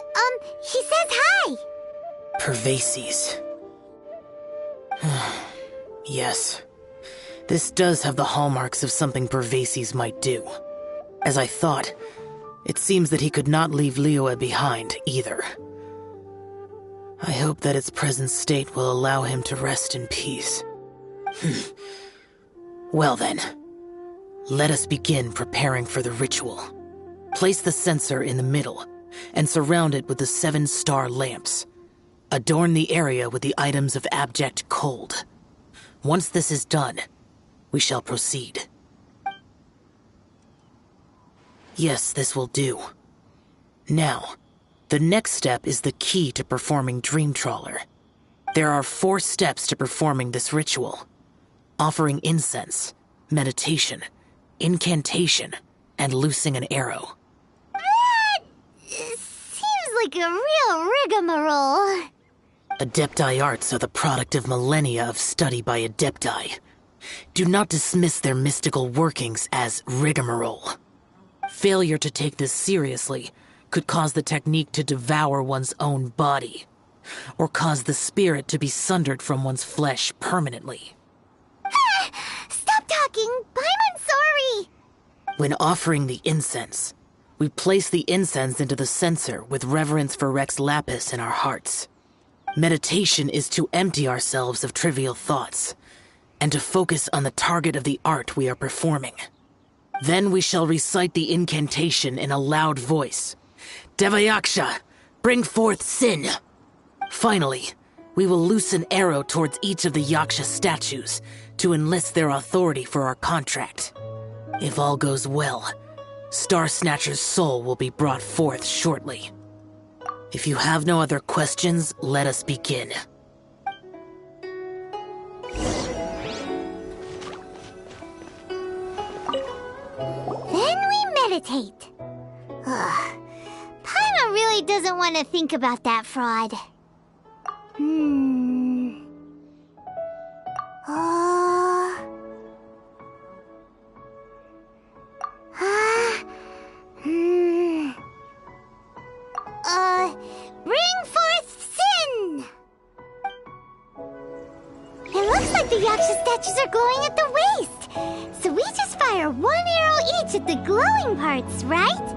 he says hi! Pervases. Yes. This does have the hallmarks of something Pervases might do. As I thought, it seems that he could not leave Liyue behind, either. I hope that its present state will allow him to rest in peace. Well then, Let us begin preparing for the ritual. Place the censer in the middle, and surround it with the 7-star lamps. Adorn the area with the items of abject cold. Once this is done, we shall proceed. Yes, this will do. Now, the next step is the key to performing Dream Trawler. There are 4 steps to performing this ritual: offering incense, meditation, incantation, and loosing an arrow. That seems like a real rigmarole. Adepti arts are the product of millennia of study by Adepti. Do not dismiss their mystical workings as rigmarole. Failure to take this seriously could cause the technique to devour one's own body, or cause the spirit to be sundered from one's flesh permanently. Stop talking! I'm sorry! When offering the incense, we place the incense into the censer with reverence for Rex Lapis in our hearts. Meditation is to empty ourselves of trivial thoughts, and to focus on the target of the art we are performing. Then we shall recite the incantation in a loud voice. Devayaksha, bring forth sin! Finally, we will loose an arrow towards each of the Yaksha statues to enlist their authority for our contract. If all goes well, Star Snatcher's soul will be brought forth shortly. If you have no other questions, let us begin. Then we meditate. Ugh. Paimon really doesn't want to think about that fraud. Bring forth sin! It looks like the Yaksha statues are glowing at the waist. So we just fire 1 arrow each at the glowing parts, right?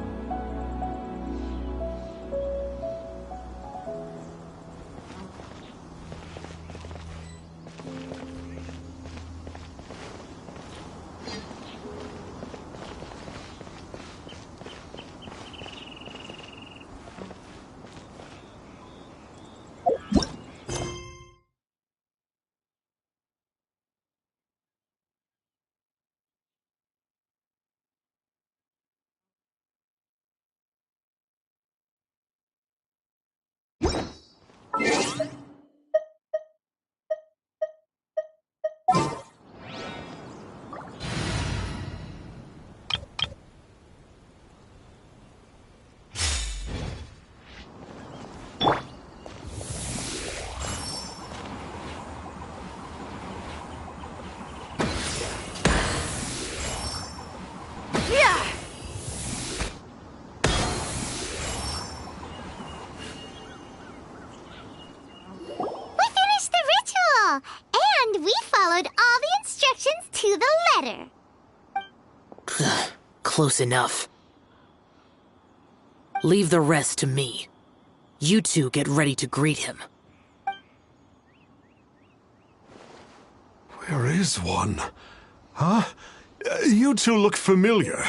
And we followed all the instructions to the letter. Close enough. Leave the rest to me. You two get ready to greet him. Where is one? Huh? You two look familiar.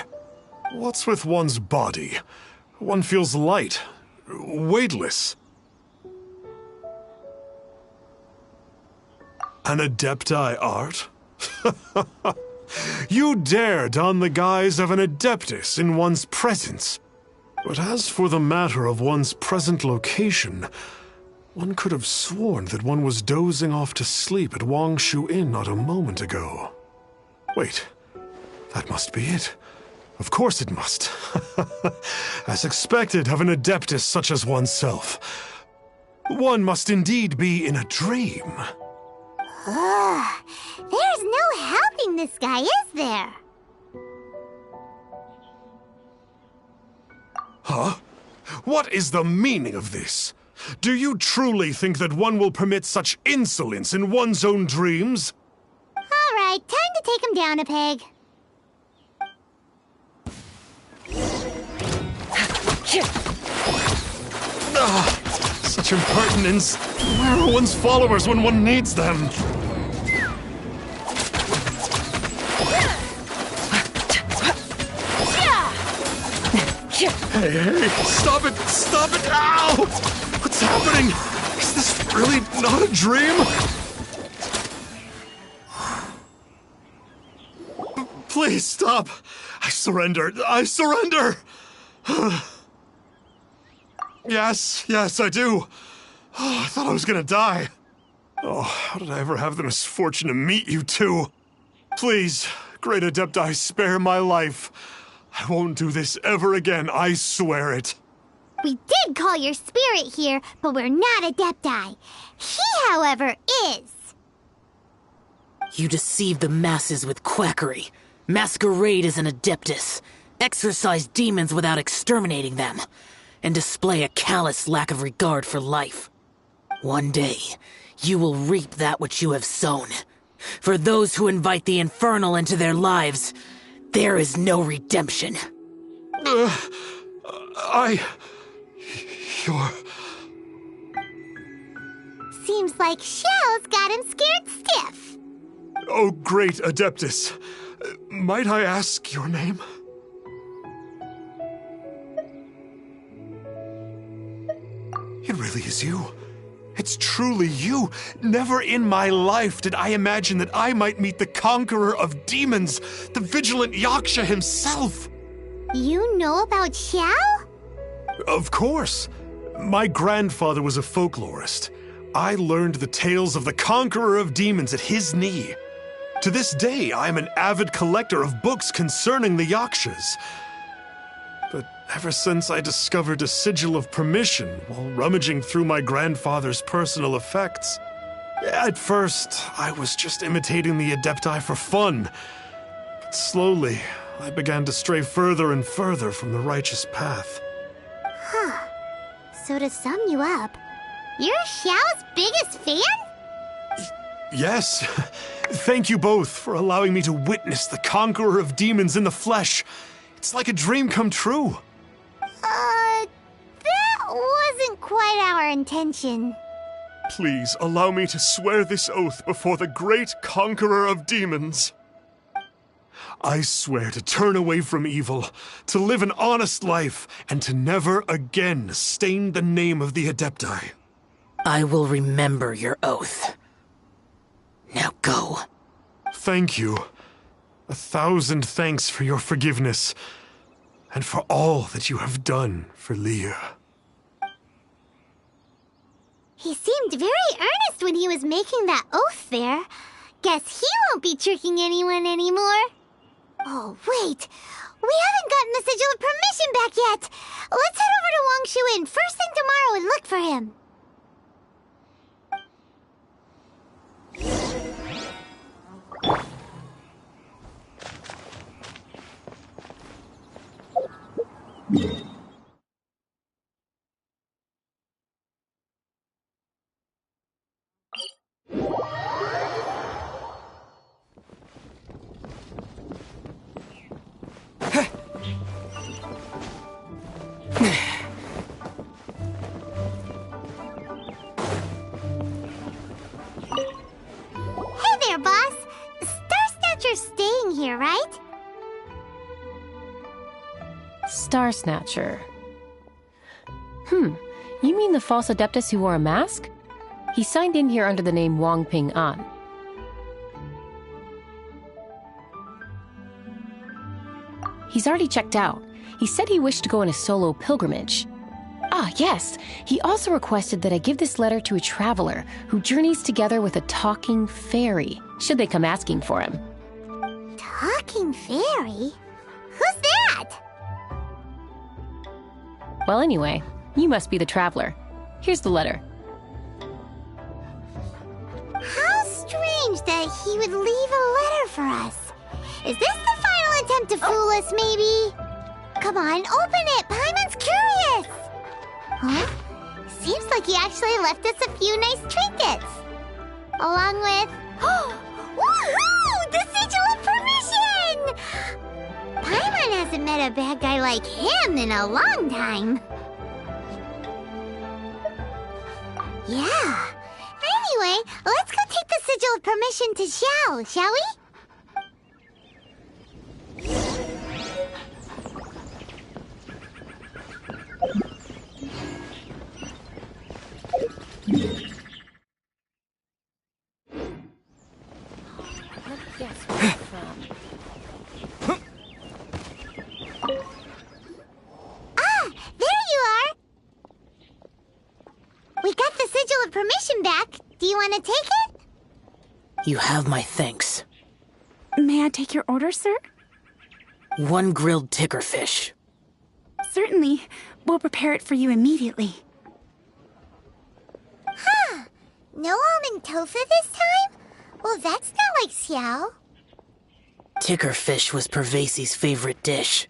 What's with one's body? One feels light, weightless. An Adepti art? You dare don the guise of an Adeptus in one's presence. But as for the matter of one's present location, one could have sworn that one was dozing off to sleep at Wangshu Inn not a moment ago. Wait, that must be it. Of course it must. As expected of an Adeptus such as oneself. One must indeed be in a dream. There's no helping this guy, is there? Huh? What is the meaning of this? Do you truly think that one will permit such insolence in one's own dreams? All right, time to take him down a peg. Such impertinence. Where are one's followers when one needs them? Hey, stop it! Stop it! Ow! What's happening? Is this really not a dream? Please stop! I surrender! I surrender! Yes, I do. Oh, I thought I was gonna die. Oh, how did I ever have the misfortune to meet you two? Please, Great Adepti, spare my life. I won't do this ever again, I swear it. We did call your spirit here, but we're not Adepti. He, however, is. You deceive the masses with quackery. Masquerade as an Adeptus. Exorcise demons without exterminating them. And display a callous lack of regard for life. One day, you will reap that which you have sown. For those who invite the infernal into their lives, there is no redemption. You're... Seems like Xiao's got him scared stiff. Oh, great Adeptus. Might I ask your name? It really is you. It's truly you. Never in my life did I imagine that I might meet the conqueror of demons, the vigilant Yaksha himself. You know about Xiao? Of course. My grandfather was a folklorist. I learned the tales of the conqueror of demons at his knee. To this day, I am an avid collector of books concerning the Yakshas. But ever since I discovered a sigil of permission while rummaging through my grandfather's personal effects, at first, I was just imitating the Adepti for fun. But slowly, I began to stray further and further from the righteous path. Huh. So to sum you up, you're Xiao's biggest fan? Yes. Thank you both for allowing me to witness the conqueror of demons in the flesh. It's like a dream come true. That wasn't quite our intention. Please allow me to swear this oath before the great conqueror of demons. I swear to turn away from evil, to live an honest life, and to never again stain the name of the Adepti. I will remember your oath. Now go. Thank you. 1,000 thanks for your forgiveness, and for all that you have done for Leah. He seemed very earnest when he was making that oath there. Guess he won't be tricking anyone anymore. Oh, wait. We haven't gotten the sigil of permission back yet. Let's head over to Wang Shuin first thing tomorrow and look for him. Hey there, boss. Star Snatcher's staying here, right? Star Snatcher. You mean the false Adeptus who wore a mask? He signed in here under the name Wang Ping An. He's already checked out. He said he wished to go on a solo pilgrimage. Ah, yes. He also requested that I give this letter to a traveler who journeys together with a talking fairy, should they come asking for him. Talking fairy? Who's that? Well, anyway, you must be the traveler. Here's the letter. How strange that he would leave a letter for us. Is this the final attempt to fool us, maybe? Come on, open it! Paimon's curious! Huh? Seems like he actually left us a few nice trinkets. Along with... Woohoo! The sigil of permission! Paimon hasn't met a bad guy like him in a long time. Yeah. Anyway, let's go take the sigil of permission to Xiao, shall we? I'm back. Do you want to take it? You have my thanks. May I take your order, sir? 1 grilled ticker fish. Certainly. We'll prepare it for you immediately. Huh. No almond tofu this time? Well, that's not like Xiao. Ticker fish was Pervasi's favorite dish.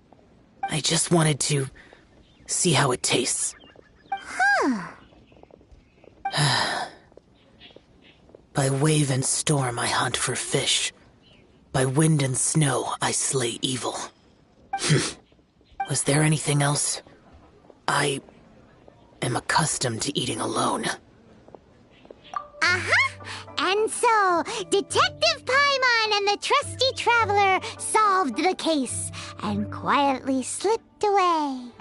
I just wanted to see how it tastes. Huh. By wave and storm I hunt for fish. By wind and snow I slay evil. Was there anything else? I am accustomed to eating alone. Uh-huh. And so, Detective Paimon and the trusty traveler solved the case and quietly slipped away.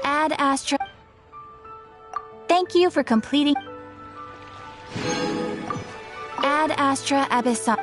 Ad Astra. Thank you for completing. Ad Astra Abyssal.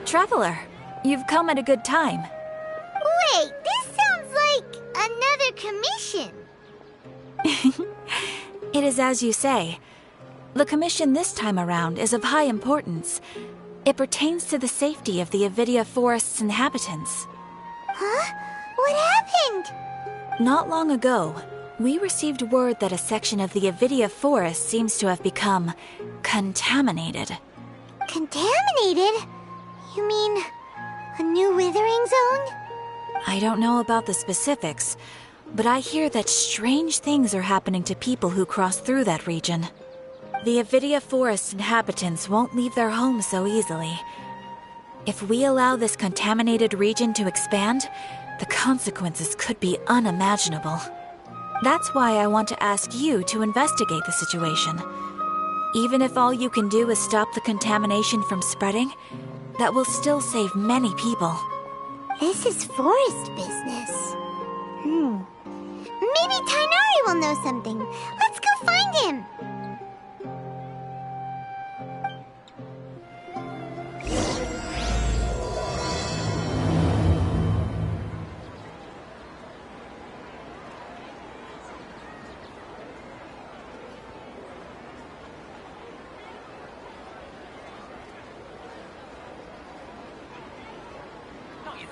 Traveler, you've come at a good time. Wait, this sounds like another commission. It is as you say. The commission this time around is of high importance. It pertains to the safety of the Avidia Forest's inhabitants. Huh? What happened? Not long ago, we received word that a section of the Avidia Forest seems to have become contaminated. Contaminated? You mean a new withering zone? I don't know about the specifics, but I hear that strange things are happening to people who cross through that region. The Avidia Forest inhabitants won't leave their homes so easily. If we allow this contaminated region to expand, the consequences could be unimaginable. That's why I want to ask you to investigate the situation. Even if all you can do is stop the contamination from spreading, that will still save many people. This is forest business. Maybe Tainari will know something. Let's go find him.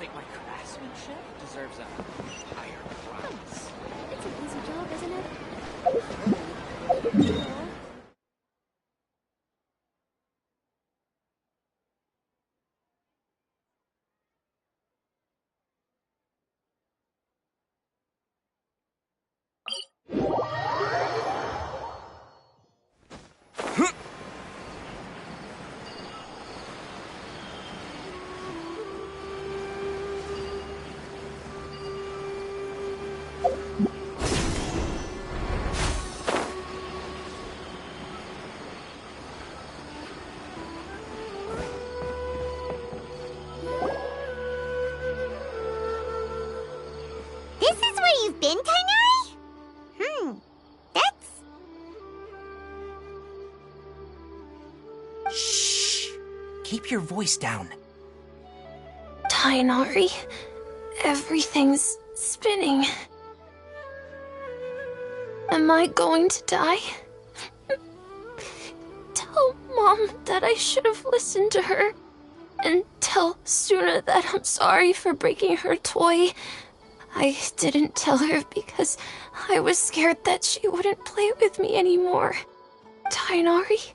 think my craftsmanship deserves a higher price? It's an easy job, isn't it? This is where you've been, Kainari? That's... Shh! Keep your voice down. Tainari, everything's spinning. Am I going to die? Tell Mom that I should have listened to her. And tell Suna that I'm sorry for breaking her toy. I didn't tell her because I was scared that she wouldn't play with me anymore. Tainari,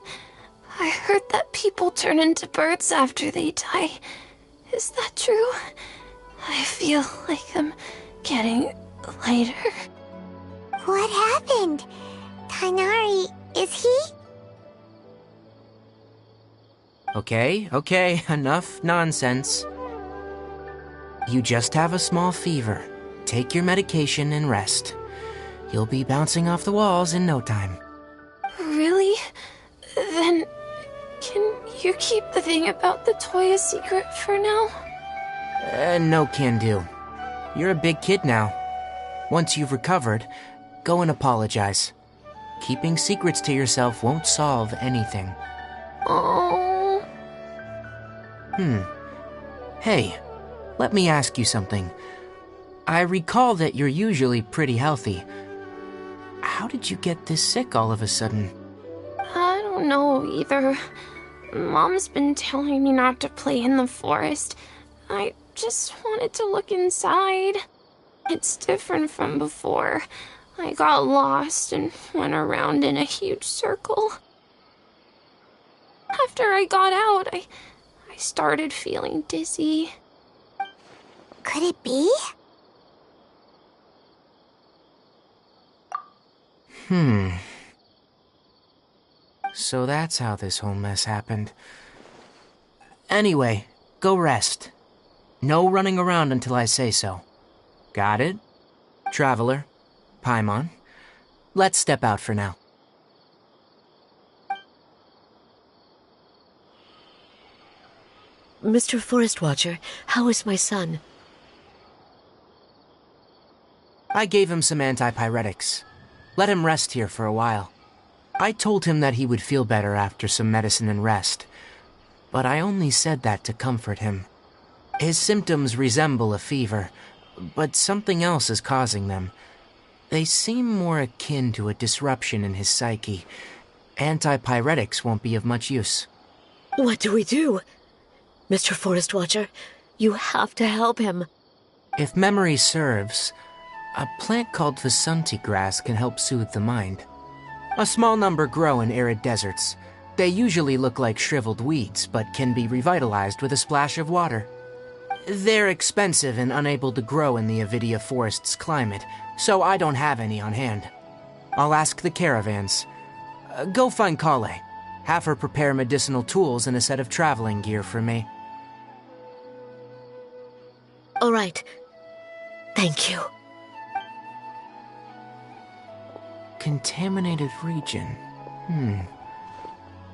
I heard that people turn into birds after they die. Is that true? I feel like I'm getting lighter. What happened? Tainari, is he? Okay, enough nonsense. You just have a small fever. Take your medication and rest. You'll be bouncing off the walls in no time. Really? Then, can you keep the thing about the toy a secret for now? No can do. You're a big kid now. Once you've recovered, go and apologize. Keeping secrets to yourself won't solve anything. Oh. Hey, let me ask you something. I recall that you're usually pretty healthy. How did you get this sick all of a sudden? I don't know either. Mom's been telling me not to play in the forest. I just wanted to look inside. It's different from before. I got lost and went around in a huge circle. After I got out, I started feeling dizzy. Could it be? So that's how this whole mess happened. Anyway, go rest. No running around until I say so. Got it? Traveler, Paimon, let's step out for now. Mr. Forest Watcher, how is my son? I gave him some antipyretics. Let him rest here for a while. I told him that he would feel better after some medicine and rest, but I only said that to comfort him. His symptoms resemble a fever, but something else is causing them. They seem more akin to a disruption in his psyche. Antipyretics won't be of much use. What do we do? Mr. Forest Watcher, you have to help him. If memory serves, a plant called Vasanti grass can help soothe the mind. A small number grow in arid deserts. They usually look like shriveled weeds, but can be revitalized with a splash of water. They're expensive and unable to grow in the Avidia Forest's climate, so I don't have any on hand. I'll ask the caravans. Go find Kale. Have her prepare medicinal tools and a set of traveling gear for me. All right. Thank you. Contaminated region.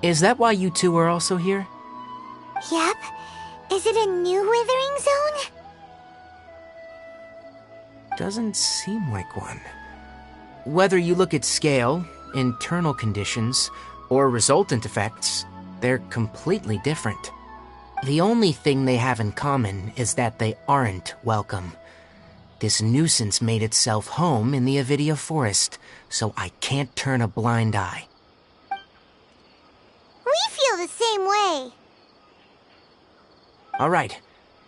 Is that why you two are also here? Yep. Is it a new withering zone? Doesn't seem like one. Whether you look at scale, internal conditions, or resultant effects, they're completely different. The only thing they have in common is that they aren't welcome. This nuisance made itself home in the Avidia Forest, so I can't turn a blind eye. We feel the same way. All right,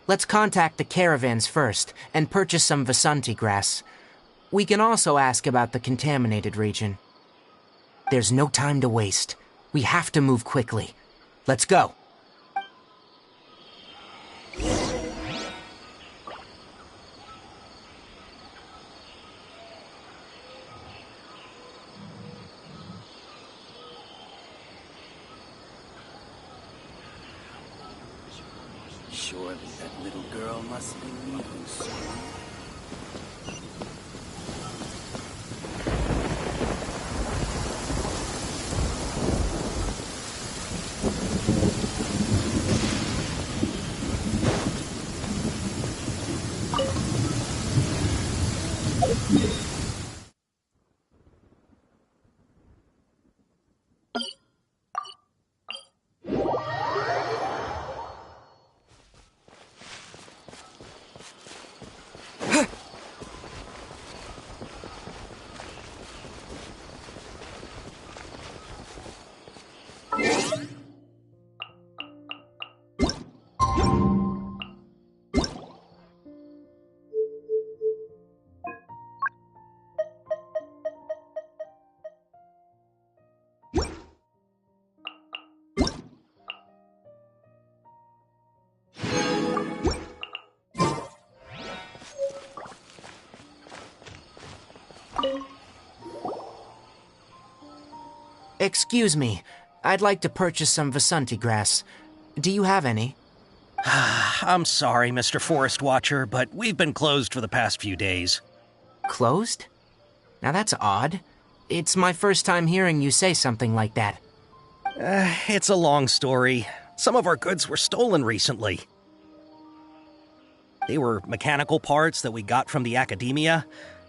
Let's contact the caravans first and purchase some Vasanti grass. We can also ask about the contaminated region. There's no time to waste. We have to move quickly. Let's go. Surely that little girl must be leaving soon. Excuse me. I'd like to purchase some Vasanti grass. Do you have any? I'm sorry, Mr. Forest Watcher, but we've been closed for the past few days. Closed? Now that's odd. It's my first time hearing you say something like that. It's a long story. Some of our goods were stolen recently. They were mechanical parts that we got from the academia.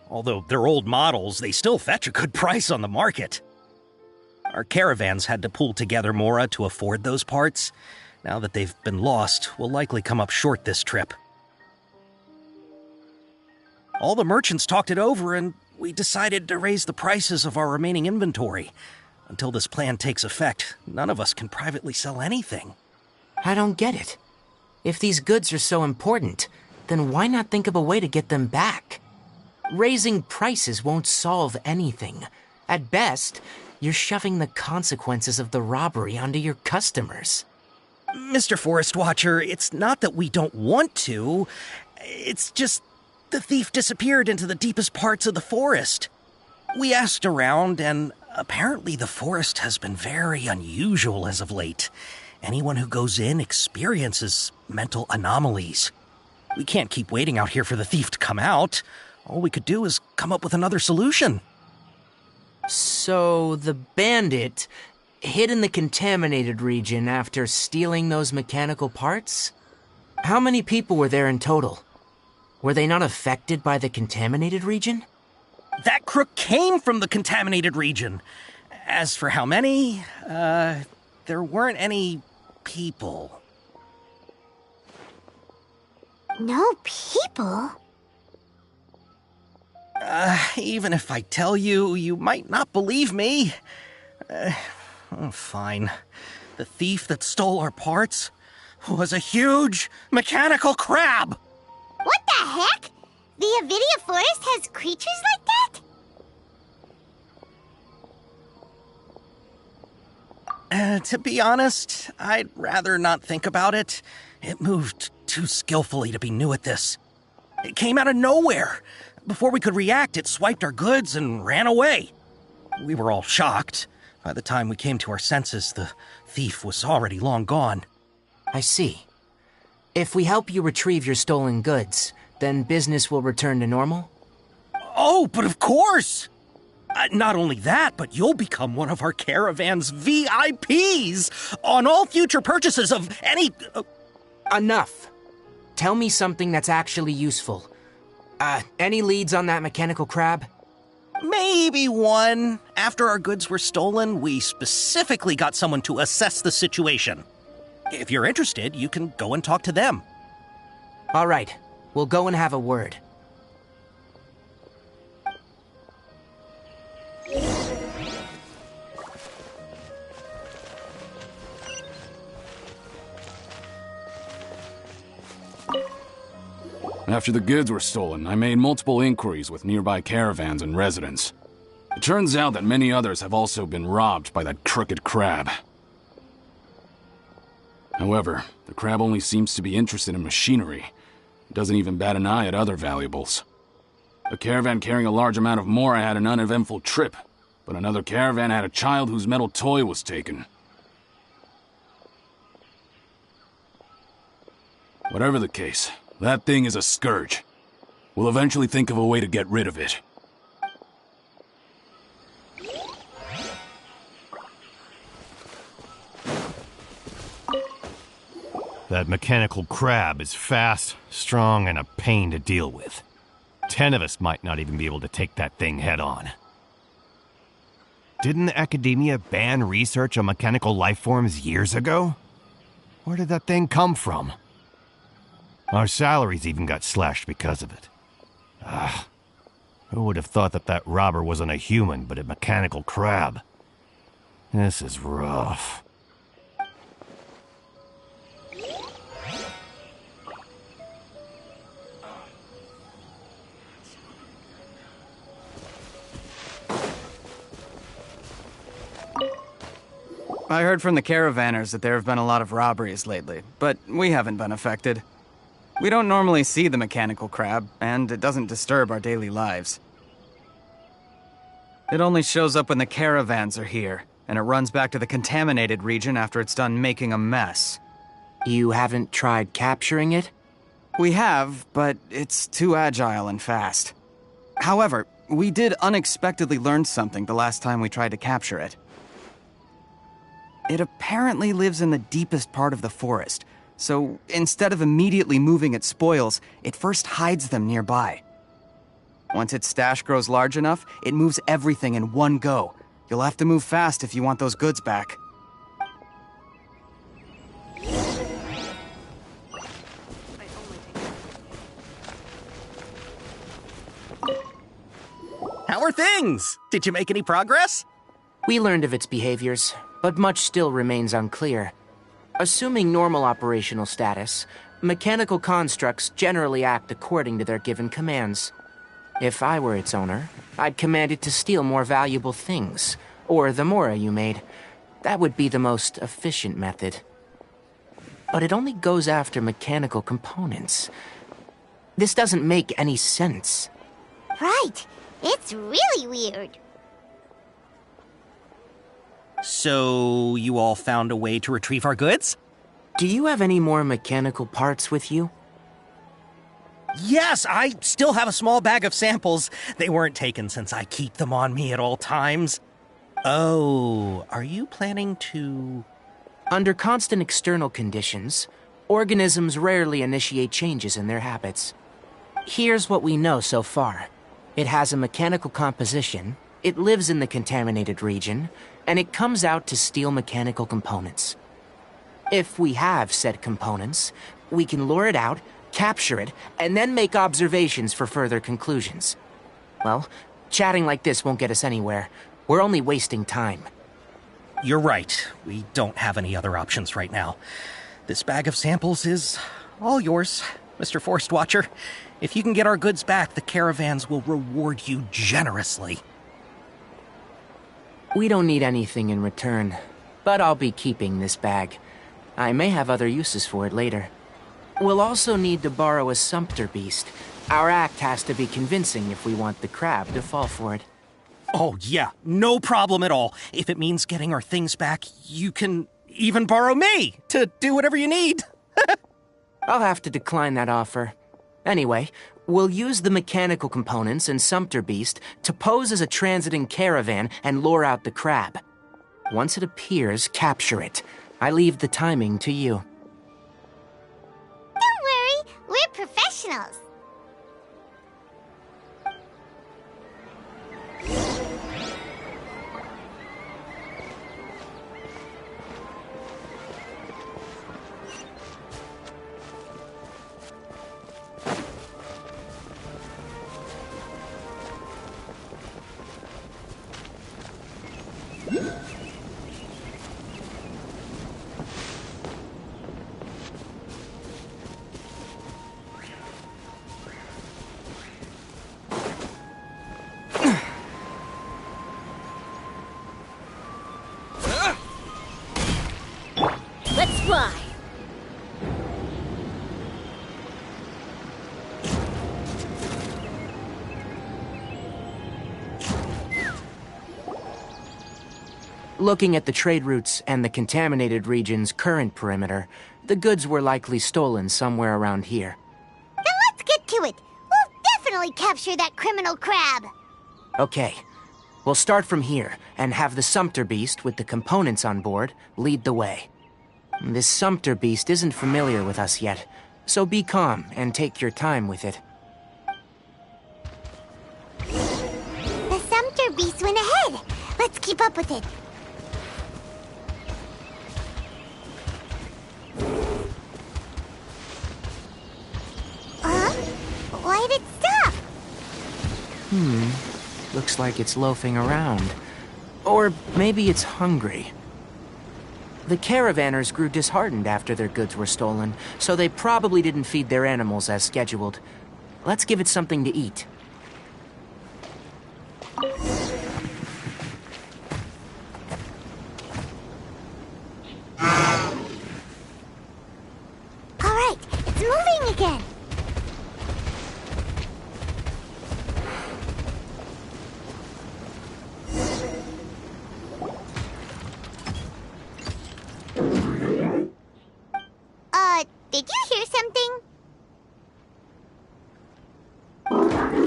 Although they're old models, they still fetch a good price on the market. Our caravans had to pool together more to afford those parts. Now that they've been lost, we'll likely come up short this trip. All the merchants talked it over, and we decided to raise the prices of our remaining inventory. Until this plan takes effect, none of us can privately sell anything. I don't get it. If these goods are so important, then why not think of a way to get them back? Raising prices won't solve anything. At best, you're shoving the consequences of the robbery onto your customers. Mr. Forest Watcher, it's not that we don't want to. It's just the thief disappeared into the deepest parts of the forest. We asked around, and apparently the forest has been very unusual as of late. Anyone who goes in experiences mental anomalies. We can't keep waiting out here for the thief to come out. All we could do is come up with another solution. So the bandit hid in the contaminated region after stealing those mechanical parts? How many people were there in total? Were they not affected by the contaminated region? That crook came from the contaminated region. As for how many, there weren't any people. No people? Even if I tell you, you might not believe me. Fine. The thief that stole our parts was a huge mechanical crab! What the heck? The Avidia Forest has creatures like that? To be honest, I'd rather not think about it. It moved too skillfully to be new at this. It came out of nowhere. Before we could react, it swiped our goods and ran away. We were all shocked. By the time we came to our senses, the thief was already long gone. I see. If we help you retrieve your stolen goods, then business will return to normal? Oh, but of course! Not only that, but you'll become one of our caravan's VIPs on all future purchases of any... Enough. Tell me something that's actually useful. Any leads on that mechanical crab? Maybe one. After our goods were stolen, we specifically got someone to assess the situation. If you're interested, you can go and talk to them. All right. We'll go and have a word. After the goods were stolen, I made multiple inquiries with nearby caravans and residents. It turns out that many others have also been robbed by that crooked crab. However, the crab only seems to be interested in machinery. It doesn't even bat an eye at other valuables. A caravan carrying a large amount of mora had an uneventful trip, but another caravan had a child whose metal toy was taken. Whatever the case, that thing is a scourge. We'll eventually think of a way to get rid of it. That mechanical crab is fast, strong, and a pain to deal with. 10 of us might not even be able to take that thing head on. Didn't academia ban research on mechanical life forms years ago? Where did that thing come from? Our salaries even got slashed because of it. Who would have thought that that robber wasn't a human, but a mechanical crab? This is rough. I heard from the caravanners that there have been a lot of robberies lately, but we haven't been affected. We don't normally see the mechanical crab, and it doesn't disturb our daily lives. It only shows up when the caravans are here, and it runs back to the contaminated region after it's done making a mess. You haven't tried capturing it? We have, but it's too agile and fast. However, we did unexpectedly learn something the last time we tried to capture it. It apparently lives in the deepest part of the forest, so instead of immediately moving its spoils, it first hides them nearby. Once its stash grows large enough, it moves everything in one go. You'll have to move fast if you want those goods back. How are things? Did you make any progress? We learned of its behaviors, but much still remains unclear. Assuming normal operational status, mechanical constructs generally act according to their given commands. If I were its owner, I'd command it to steal more valuable things, or the mora you made. That would be the most efficient method. But it only goes after mechanical components. This doesn't make any sense. Right. It's really weird. So, you all found a way to retrieve our goods? Do you have any more mechanical parts with you? Yes, I still have a small bag of samples. They weren't taken since I keep them on me at all times. Oh, are you planning to... Under constant external conditions, organisms rarely initiate changes in their habits. Here's what we know so far. It has a mechanical composition, it lives in the contaminated region, and it comes out to steal mechanical components. If we have said components, we can lure it out, capture it, and then make observations for further conclusions. Well, chatting like this won't get us anywhere. We're only wasting time. You're right. We don't have any other options right now. This bag of samples is all yours, Mr. Forest Watcher. If you can get our goods back, the caravans will reward you generously. We don't need anything in return, but I'll be keeping this bag. I may have other uses for it later. We'll also need to borrow a sumpter beast. Our act has to be convincing if we want the crab to fall for it. Oh, yeah, no problem at all. If it means getting our things back, you can even borrow me to do whatever you need. I'll have to decline that offer. Anyway, we'll use the mechanical components and sumpter beast to pose as a transiting caravan and lure out the crab. Once it appears, capture it. I leave the timing to you. Don't worry, we're professionals. Looking at the trade routes and the contaminated region's current perimeter, the goods were likely stolen somewhere around here. Then let's get to it. We'll definitely capture that criminal crab. Okay. We'll start from here and have the Sumpter Beast with the components on board lead the way. This Sumpter Beast isn't familiar with us yet, so be calm and take your time with it. The Sumpter Beast went ahead. Let's keep up with it. Why did it stop? Looks like it's loafing around. Or maybe it's hungry. The caravanners grew disheartened after their goods were stolen, so they probably didn't feed their animals as scheduled. Let's give it something to eat. All right, it's moving again. Did you hear something? Ah!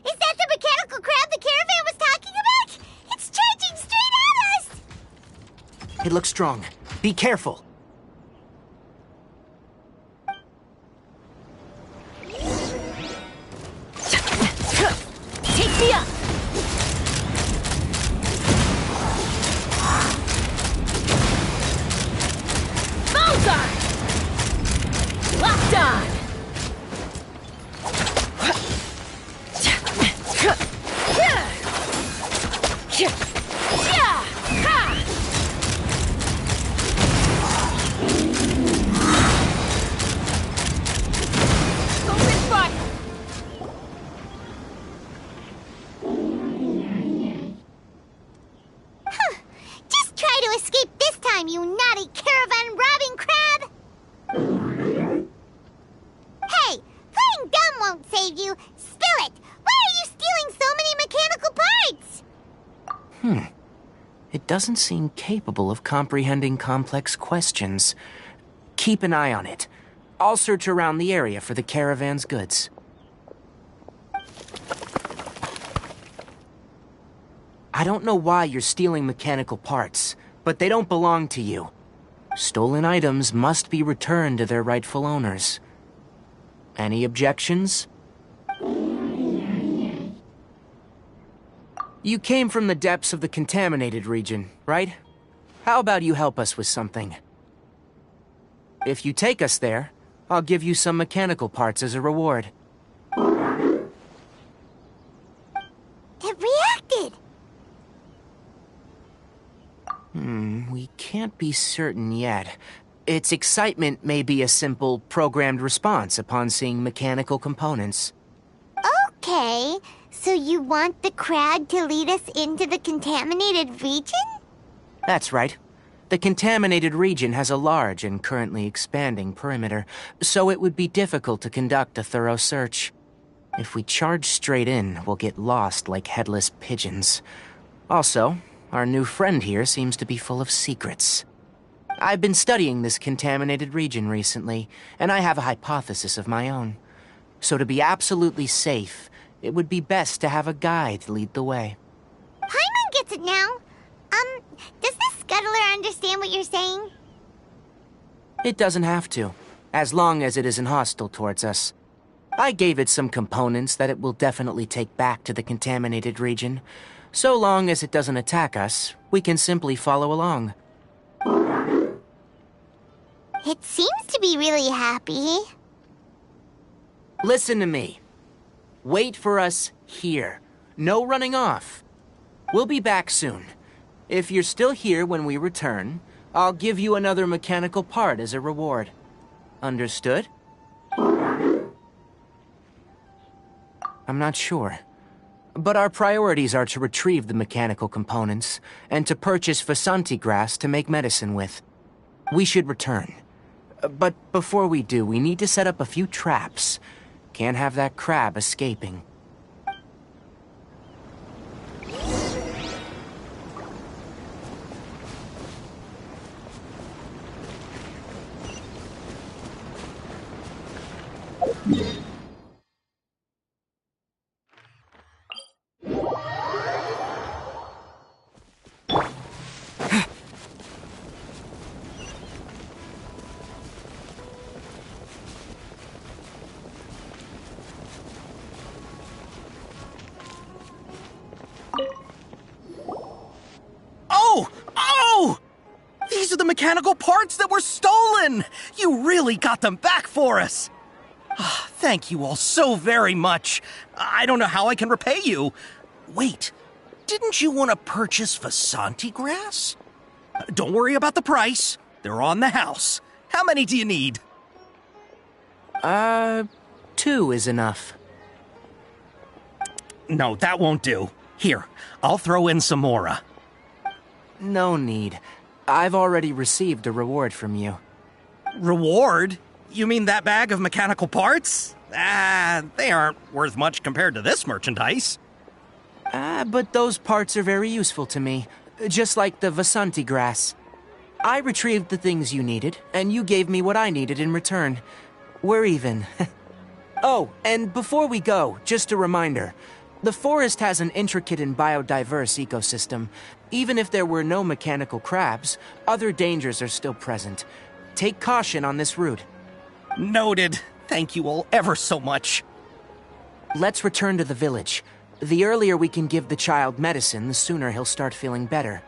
Is that the mechanical crab the caravan was talking about? It's charging straight at us! It looks strong. Be careful. Take me up! Locked on! Just try to escape this time, you naughty caravan-robbing crab! Hey, playing dumb won't save you. Spill it! Why are you stealing so many mechanical parts? It doesn't seem capable of comprehending complex questions. Keep an eye on it. I'll search around the area for the caravan's goods. I don't know why you're stealing mechanical parts, but they don't belong to you. Stolen items must be returned to their rightful owners. Any objections? You came from the depths of the contaminated region, right? How about you help us with something? If you take us there, I'll give you some mechanical parts as a reward. It reacted! We can't be certain yet. Its excitement may be a simple, programmed response upon seeing mechanical components. Okay, so you want the crab to lead us into the contaminated region? That's right. The contaminated region has a large and currently expanding perimeter, so it would be difficult to conduct a thorough search. If we charge straight in, we'll get lost like headless pigeons. Also, our new friend here seems to be full of secrets. I've been studying this contaminated region recently, and I have a hypothesis of my own. So to be absolutely safe, it would be best to have a guide lead the way. Paimon gets it now. Does this scuttler understand what you're saying? It doesn't have to, as long as it isn't hostile towards us. I gave it some components that it will definitely take back to the contaminated region. So long as it doesn't attack us, we can simply follow along. It seems to be really happy. Listen to me. Wait for us here. No running off. We'll be back soon. If you're still here when we return, I'll give you another mechanical part as a reward. Understood? I'm not sure. But our priorities are to retrieve the mechanical components, and to purchase Vasanti grass to make medicine with. We should return. But before we do, we need to set up a few traps. Can't have that crab escaping. Oh! Oh! These are the mechanical parts that were stolen! You really got them back for us! Thank you all so very much. I don't know how I can repay you. Wait, didn't you want to purchase Vasanti grass? Don't worry about the price. They're on the house. How many do you need? 2 is enough. No, that won't do. Here, I'll throw in some more. No need. I've already received a reward from you. Reward? You mean that bag of mechanical parts? They aren't worth much compared to this merchandise. But those parts are very useful to me, just like the Vasanti grass. I retrieved the things you needed, and you gave me what I needed in return. We're even. Oh, and before we go, just a reminder. The forest has an intricate and biodiverse ecosystem. Even if there were no mechanical crabs, other dangers are still present. Take caution on this route. Noted. Thank you all ever so much. Let's return to the village. The earlier we can give the child medicine, the sooner he'll start feeling better.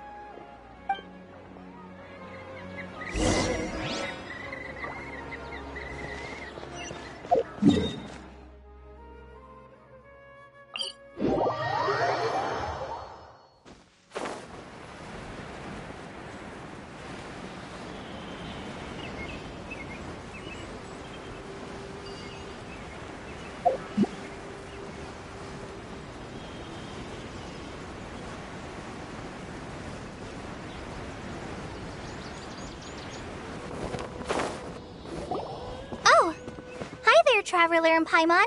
Traveler and Paimon.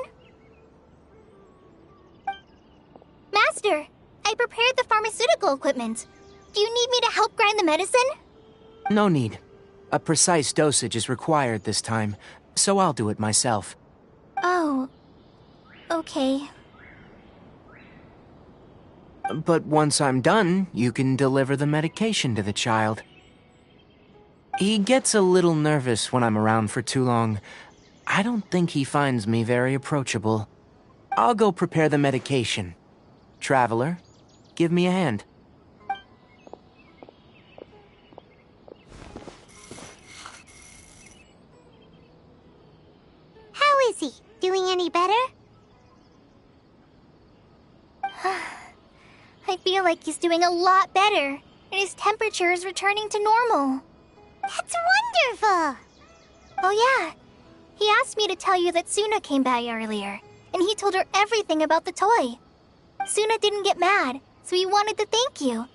Master, I prepared the pharmaceutical equipment. Do you need me to help grind the medicine? No need. A precise dosage is required this time, so I'll do it myself. Oh, okay. But once I'm done, you can deliver the medication to the child. He gets a little nervous when I'm around for too long. I don't think he finds me very approachable. I'll go prepare the medication. Traveler, give me a hand. How is he? Doing any better? I feel like he's doing a lot better, and his temperature is returning to normal. That's wonderful! Oh yeah. He asked me to tell you that Suna came by earlier, and he told her everything about the toy. Suna didn't get mad, so he wanted to thank you.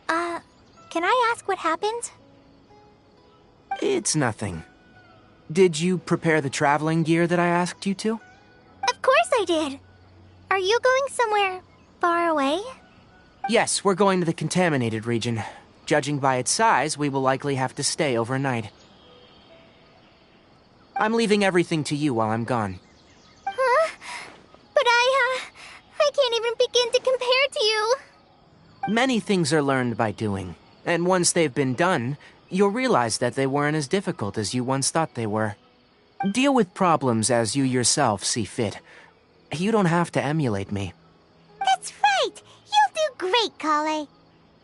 Can I ask what happened? It's nothing. Did you prepare the traveling gear that I asked you to? Of course I did. Are you going somewhere far away? Yes, we're going to the contaminated region. Judging by its size, we will likely have to stay overnight. I'm leaving everything to you while I'm gone. Huh? But I can't even begin to compare to you. Many things are learned by doing, and once they've been done, you'll realize that they weren't as difficult as you once thought they were. Deal with problems as you yourself see fit. You don't have to emulate me. That's right! You'll do great, Kale.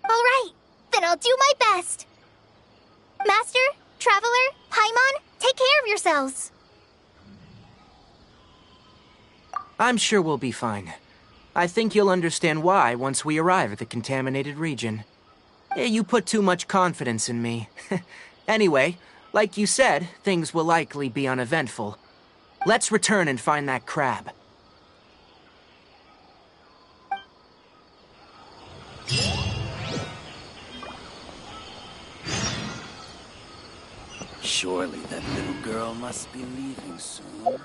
All right, then I'll do my best. Master, Traveler, Paimon, take care of yourselves. I'm sure we'll be fine. I think you'll understand why once we arrive at the contaminated region. You put too much confidence in me. Anyway, like you said, things will likely be uneventful. Let's return and find that crab. Surely that little girl must be leaving soon.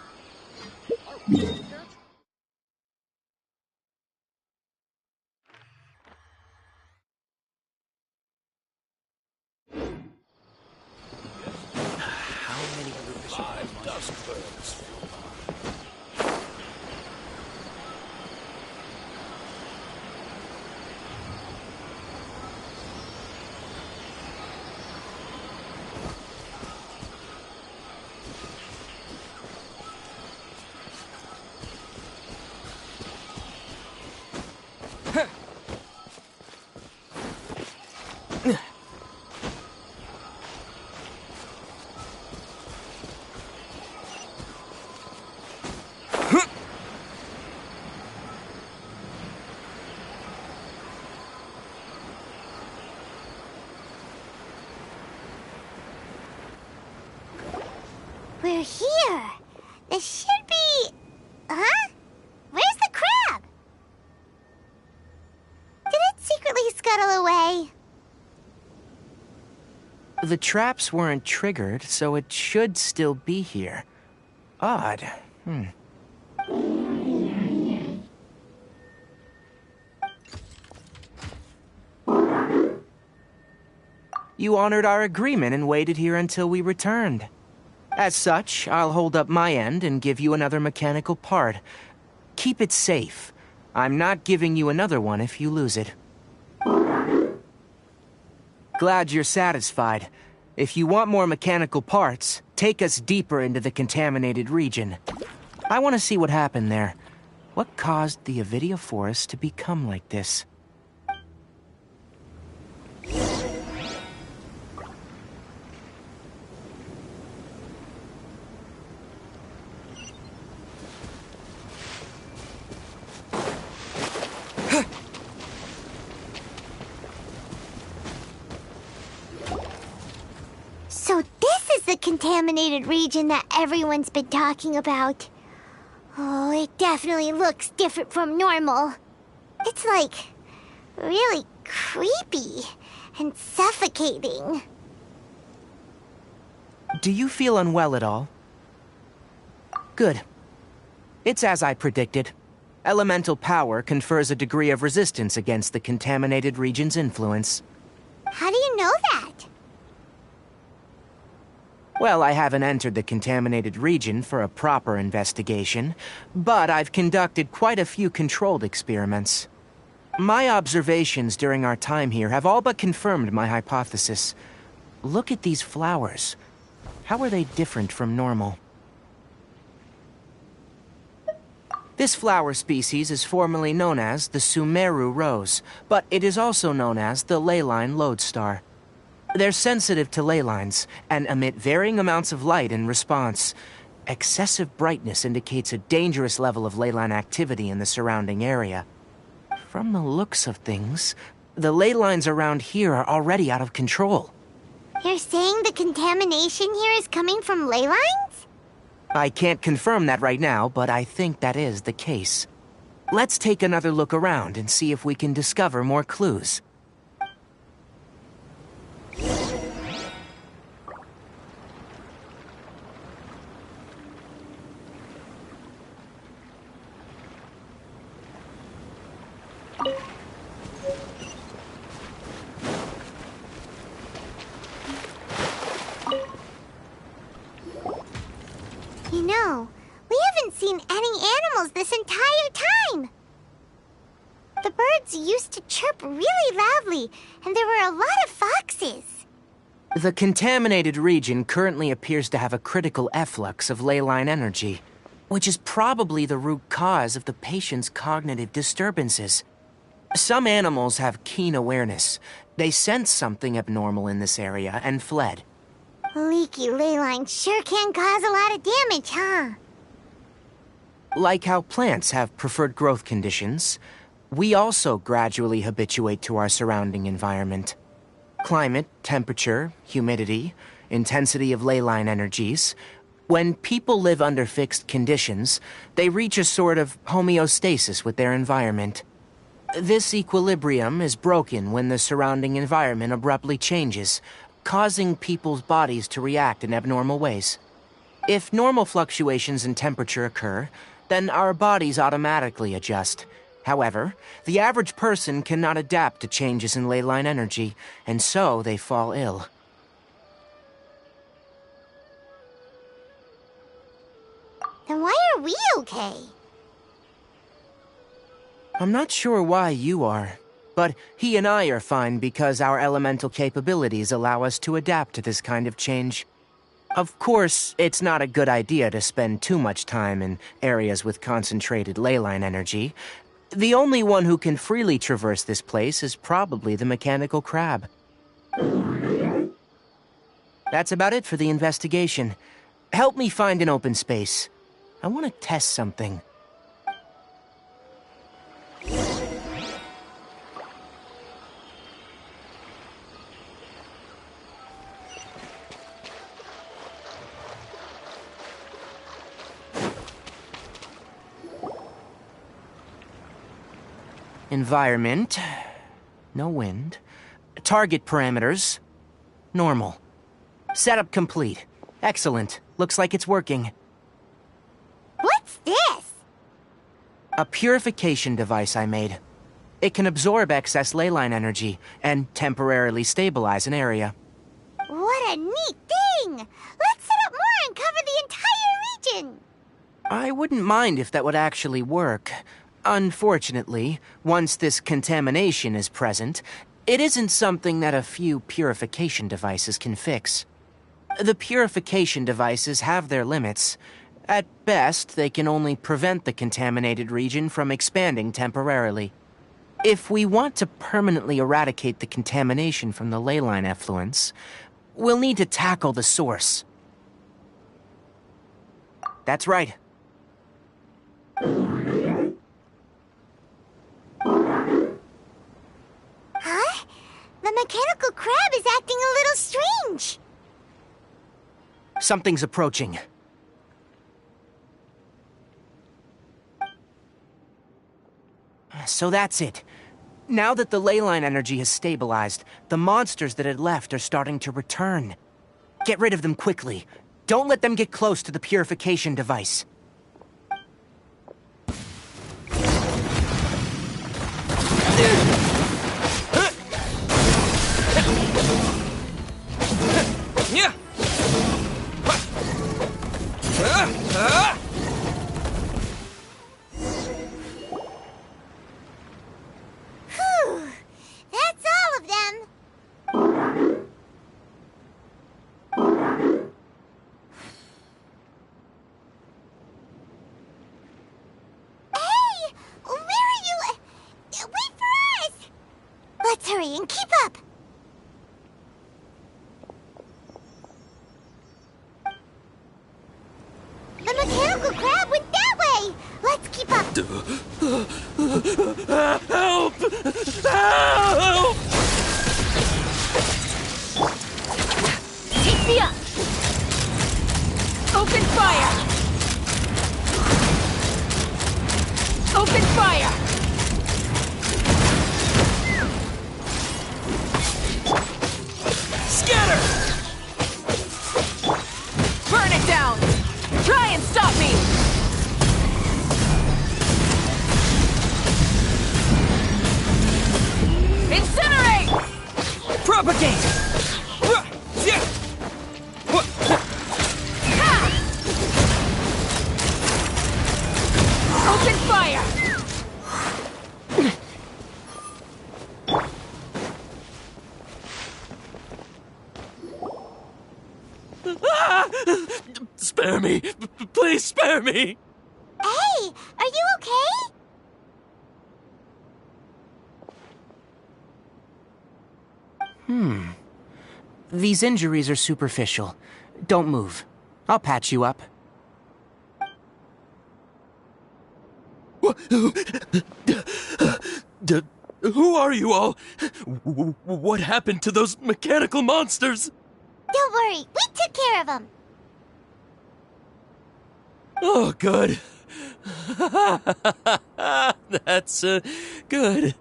How many five dust birds? We're here. This should be... Huh? Where's the crab? Did it secretly scuttle away? The traps weren't triggered, so it should still be here. Odd. You honored our agreement and waited here until we returned. As such, I'll hold up my end and give you another mechanical part. Keep it safe. I'm not giving you another one if you lose it. Glad you're satisfied. If you want more mechanical parts, take us deeper into the contaminated region. I want to see what happened there. What caused the Avidia Forest to become like this? So this is the contaminated region that everyone's been talking about. Oh, it definitely looks different from normal. It's like really creepy and suffocating. Do you feel unwell at all? Good. It's as I predicted. Elemental power confers a degree of resistance against the contaminated region's influence. How do you know that? Well, I haven't entered the contaminated region for a proper investigation, but I've conducted quite a few controlled experiments. My observations during our time here have all but confirmed my hypothesis. Look at these flowers. How are they different from normal? This flower species is formerly known as the Sumeru rose, but it is also known as the leyline lodestar. They're sensitive to ley lines and emit varying amounts of light in response. Excessive brightness indicates a dangerous level of ley line activity in the surrounding area. From the looks of things, the ley lines around here are already out of control. You're saying the contamination here is coming from ley lines? I can't confirm that right now, but I think that is the case. Let's take another look around and see if we can discover more clues. You know, we haven't seen any animals this entire time. The birds used to chirp really loudly, and there were a lot of foxes. The contaminated region currently appears to have a critical efflux of ley line energy, which is probably the root cause of the patient's cognitive disturbances. Some animals have keen awareness. They sensed something abnormal in this area and fled. Leaky ley lines sure can cause a lot of damage, huh? Like how plants have preferred growth conditions, we also gradually habituate to our surrounding environment. Climate, temperature, humidity, intensity of ley line energies. When people live under fixed conditions, they reach a sort of homeostasis with their environment. This equilibrium is broken when the surrounding environment abruptly changes, causing people's bodies to react in abnormal ways. If normal fluctuations in temperature occur, then our bodies automatically adjust. However, the average person cannot adapt to changes in ley line energy, and so they fall ill. Then why are we okay? I'm not sure why you are, but he and I are fine because our elemental capabilities allow us to adapt to this kind of change. Of course, it's not a good idea to spend too much time in areas with concentrated ley line energy. The only one who can freely traverse this place is probably the mechanical crab. That's about it for the investigation. Help me find an open space. I want to test something. Environment. No wind. Target parameters. Normal. Setup complete. Excellent. Looks like it's working. What's this? A purification device I made. It can absorb excess leyline energy and temporarily stabilize an area. What a neat thing! Let's set up more and cover the entire region! I wouldn't mind if that would actually work. Unfortunately, once this contamination is present, it isn't something that a few purification devices can fix. The purification devices have their limits. At best, they can only prevent the contaminated region from expanding temporarily. If we want to permanently eradicate the contamination from the leyline effluence, we'll need to tackle the source. That's right. Huh? The mechanical crab is acting a little strange. Something's approaching. So that's it. Now that the leyline energy has stabilized, the monsters that had left are starting to return. Get rid of them quickly. Don't let them get close to the purification device. Whew! That's all of them! Hey! Where are you? Wait for us! Let's hurry and keep up! The mechanical crab went that way! Let's keep up! Help! Help! Take me up! Open fire! Open fire! Scatter! Burn it down! Try and stop me! Incinerate! Propagate! Open fire! Spare me! Please spare me! Hey! Are you okay? These injuries are superficial. Don't move. I'll patch you up. Who are you all? What happened to those mechanical monsters? Don't worry, we took care of them. Oh, good. That's good.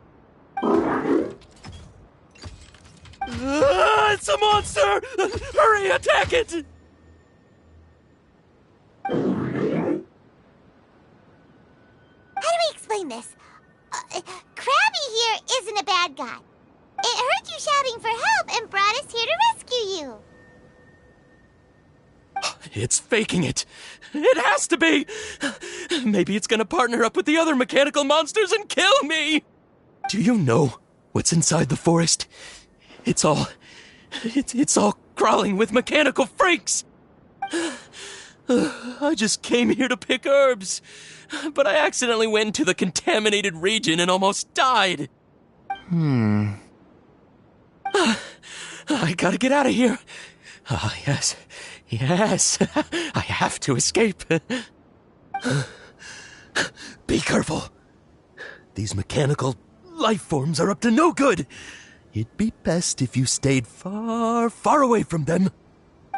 It's a monster! Hurry, attack it! How do we explain this? Krabby here isn't a bad guy. It heard you shouting for help and brought us here to rescue you. It's faking it. It has to be. Maybe it's gonna partner up with the other mechanical monsters and kill me. Do you know what's inside the forest? It's all crawling with mechanical freaks. I just came here to pick herbs, but I accidentally went into the contaminated region and almost died. I gotta get out of here. Ah, yes. Yes. I have to escape. Be careful. These mechanical life forms are up to no good. It'd be best if you stayed far, far away from them.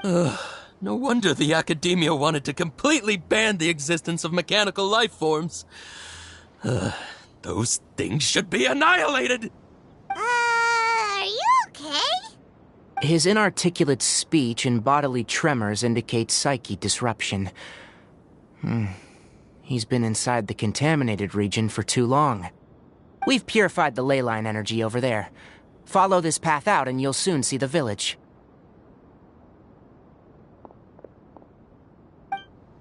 No wonder the academia wanted to completely ban the existence of mechanical life forms. Those things should be annihilated! Are you okay? His inarticulate speech and bodily tremors indicate psyche disruption. He's been inside the contaminated region for too long. We've purified the ley line energy over there. Follow this path out and you'll soon see the village.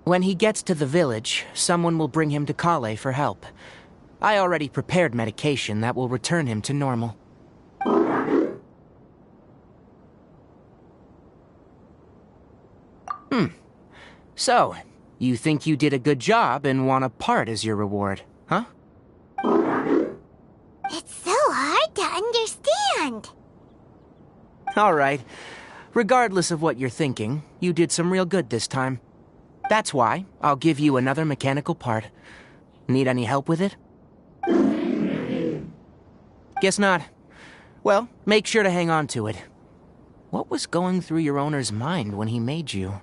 When he gets to the village, someone will bring him to Kale for help. I already prepared medication that will return him to normal. So, you think you did a good job and want a part as your reward, huh? It's so hard to understand. Alright. Regardless of what you're thinking, you did some real good this time. That's why I'll give you another mechanical part. Need any help with it? Guess not. Well, make sure to hang on to it. What was going through your owner's mind when he made you?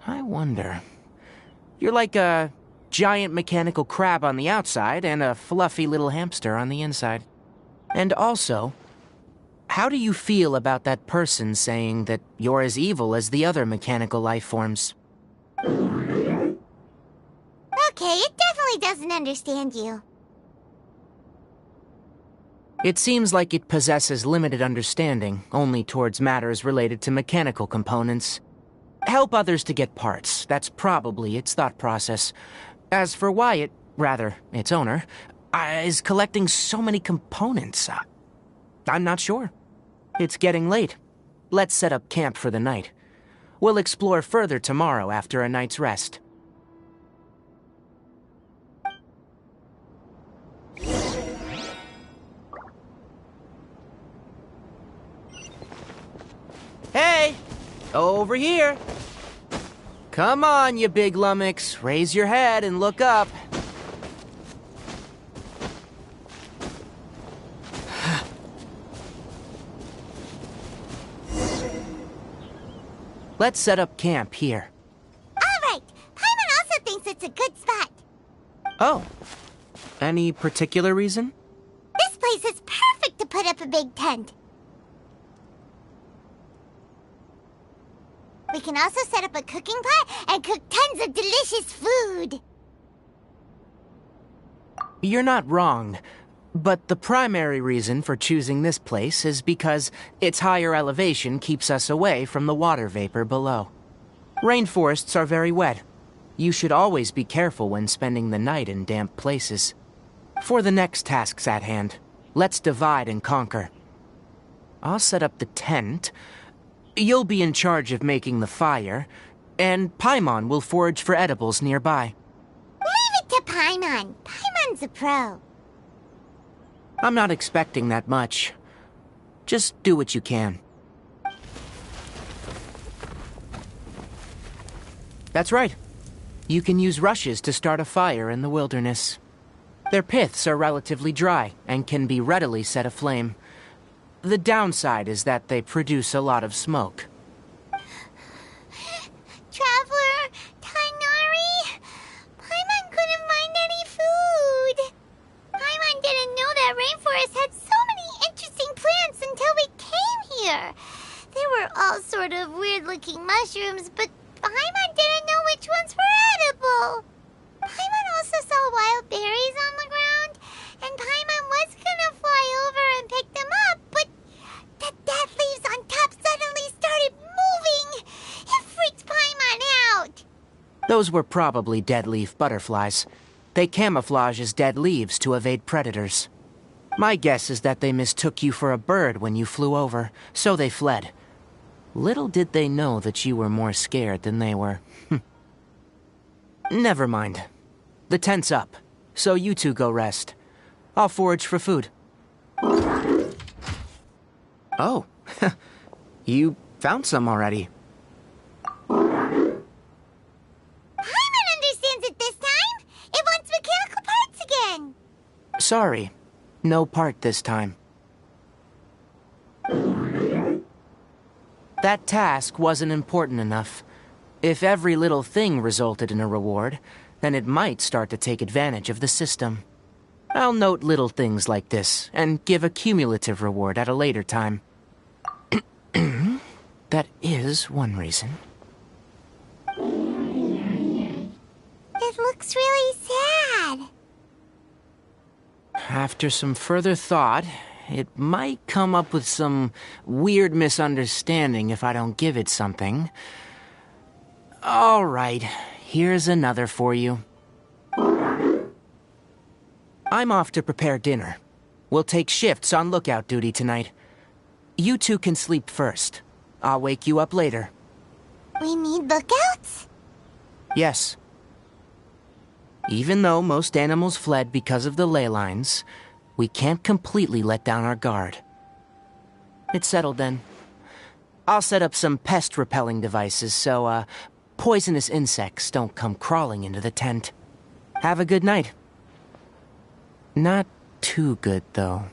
I wonder. You're like a giant mechanical crab on the outside and a fluffy little hamster on the inside. And also, how do you feel about that person saying that you're as evil as the other mechanical life forms? Okay, it definitely doesn't understand you. It seems like it possesses limited understanding, only towards matters related to mechanical components. Help others to get parts, that's probably its thought process. As for why it, rather, its owner, is collecting so many components, I'm not sure. It's getting late. Let's set up camp for the night. We'll explore further tomorrow after a night's rest. Hey! Over here! Come on, you big lummox. Raise your head and look up. Let's set up camp here. All right. Paimon also thinks it's a good spot. Oh. Any particular reason? This place is perfect to put up a big tent. We can also set up a cooking pot and cook tons of delicious food. You're not wrong. But the primary reason for choosing this place is because its higher elevation keeps us away from the water vapor below. Rainforests are very wet. You should always be careful when spending the night in damp places. For the next tasks at hand, let's divide and conquer. I'll set up the tent. You'll be in charge of making the fire, and Paimon will forage for edibles nearby. Leave it to Paimon. Paimon's a pro. I'm not expecting that much. Just do what you can. That's right. You can use rushes to start a fire in the wilderness. Their piths are relatively dry and can be readily set aflame. The downside is that they produce a lot of smoke. Traveler, Tainari, Paimon couldn't find any food. Paimon didn't know that rainforest had so many interesting plants until we came here. They were all sort of weird-looking mushrooms, but Paimon didn't know which ones were edible. Paimon also saw wild berries on the ground, and Paimon was gonna fly over and pick them up, but the dead leaves on top suddenly started moving. It freaked Paimon out. Those were probably dead leaf butterflies. They camouflage as dead leaves to evade predators. My guess is that they mistook you for a bird when you flew over, so they fled. Little did they know that you were more scared than they were. Never mind. The tent's up, so you two go rest. I'll forage for food. Oh, you found some already. Paimon understands it this time. It wants mechanical parts again. Sorry, no part this time. That task wasn't important enough. If every little thing resulted in a reward, then it might start to take advantage of the system. I'll note little things like this and give a cumulative reward at a later time. That is one reason. It looks really sad. After some further thought, it might come up with some weird misunderstanding if I don't give it something. All right, here's another for you. I'm off to prepare dinner. We'll take shifts on lookout duty tonight. You two can sleep first. I'll wake you up later. We need lookouts? Yes. Even though most animals fled because of the ley lines, we can't completely let down our guard. It's settled then. I'll set up some pest-repelling devices so, poisonous insects don't come crawling into the tent. Have a good night. Not too good, though.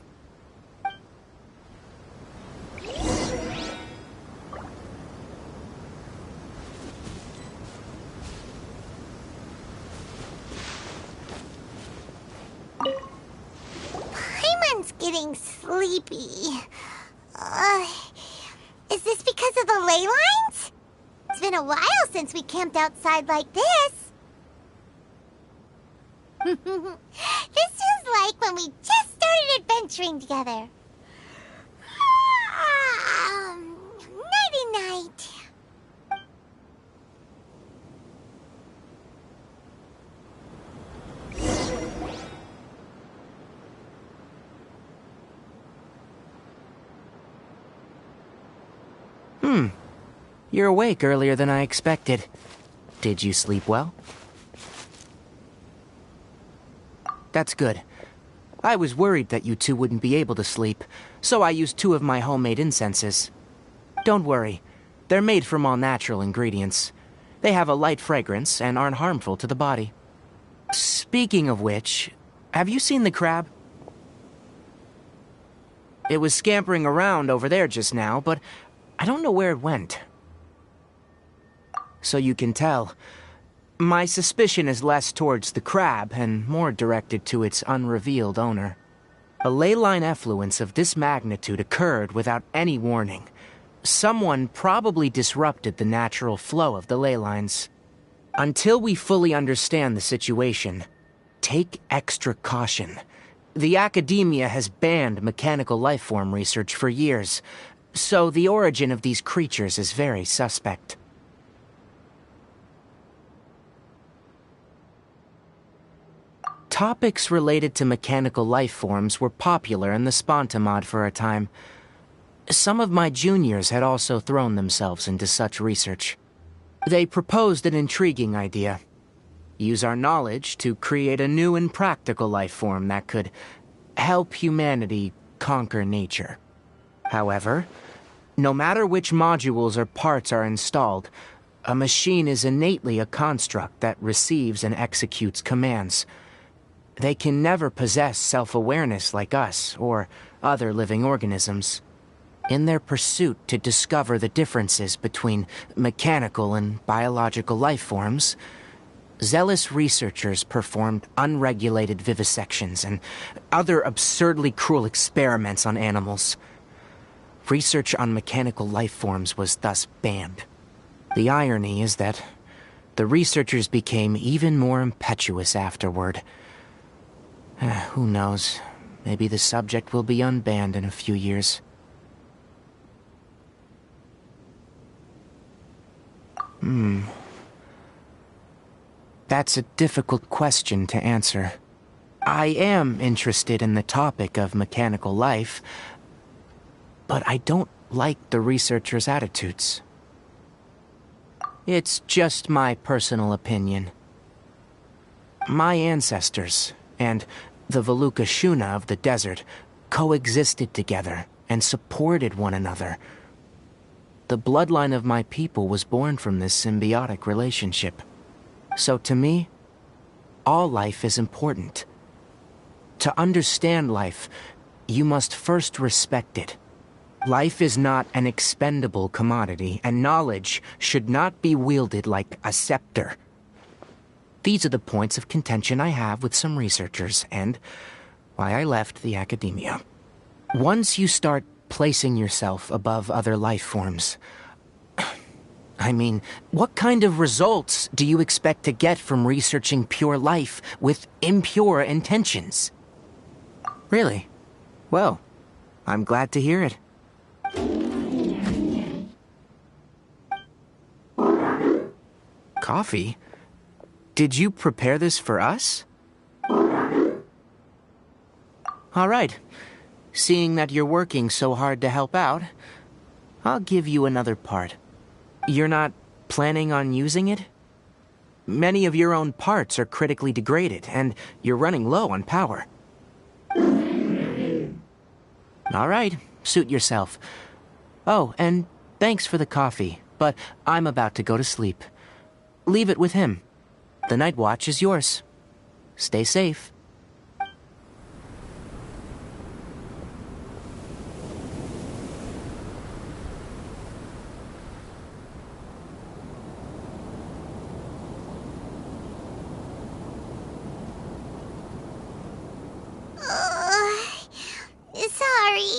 Paimon's getting sleepy. Is this because of the ley lines? It's been a while since we camped outside like this. This is like when we just started adventuring together. Nighty-night. You're awake earlier than I expected. Did you sleep well? That's good. I was worried that you two wouldn't be able to sleep, so I used 2 of my homemade incenses. Don't worry, they're made from all natural ingredients. They have a light fragrance and aren't harmful to the body. Speaking of which, have you seen the crab? It was scampering around over there just now, but I don't know where it went. So you can tell, my suspicion is less towards the crab and more directed to its unrevealed owner. A ley line effluence of this magnitude occurred without any warning. Someone probably disrupted the natural flow of the ley lines. Until we fully understand the situation, take extra caution. The academia has banned mechanical lifeform research for years, so the origin of these creatures is very suspect. Topics related to mechanical lifeforms were popular in the Sponta mod for a time. Some of my juniors had also thrown themselves into such research. They proposed an intriguing idea. Use our knowledge to create a new and practical lifeform that could help humanity conquer nature. However, no matter which modules or parts are installed, a machine is innately a construct that receives and executes commands. They can never possess self-awareness like us or other living organisms. In their pursuit to discover the differences between mechanical and biological life forms, zealous researchers performed unregulated vivisections and other absurdly cruel experiments on animals. Research on mechanical life forms was thus banned. The irony is that the researchers became even more impetuous afterward. Who knows? Maybe the subject will be unbanned in a few years. That's a difficult question to answer. I am interested in the topic of mechanical life, but I don't like the researchers' attitudes. It's just my personal opinion. My ancestors and the Veluca Shuna of the desert coexisted together and supported one another. The bloodline of my people was born from this symbiotic relationship. So to me, all life is important. To understand life, you must first respect it. Life is not an expendable commodity, and knowledge should not be wielded like a scepter. These are the points of contention I have with some researchers, and why I left the academia. Once you start placing yourself above other life forms, I mean, what kind of results do you expect to get from researching pure life with impure intentions? Really? Well, I'm glad to hear it. Coffee? Did you prepare this for us? All right. Seeing that you're working so hard to help out, I'll give you another part. You're not planning on using it? Many of your own parts are critically degraded, and you're running low on power. All right, suit yourself. Oh, and thanks for the coffee, but I'm about to go to sleep. Leave it with him. The night watch is yours. Stay safe. Sorry.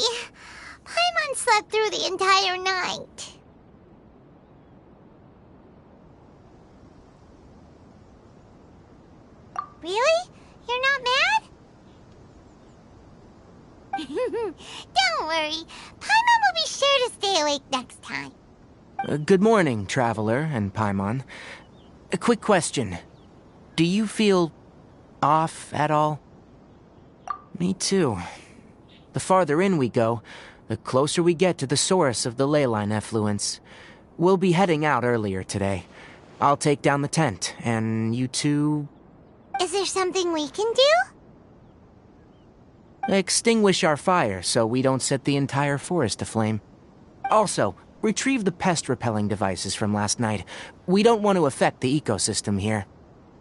Paimon slept through the entire night. Really? You're not mad? Don't worry. Paimon will be sure to stay awake next time. Good morning, Traveler and Paimon. A quick question. Do you feel off at all? Me too. The farther in we go, the closer we get to the source of the ley line effluence. We'll be heading out earlier today. I'll take down the tent, and you two... Is there something we can do? Extinguish our fire so we don't set the entire forest aflame. Also, retrieve the pest-repelling devices from last night. We don't want to affect the ecosystem here.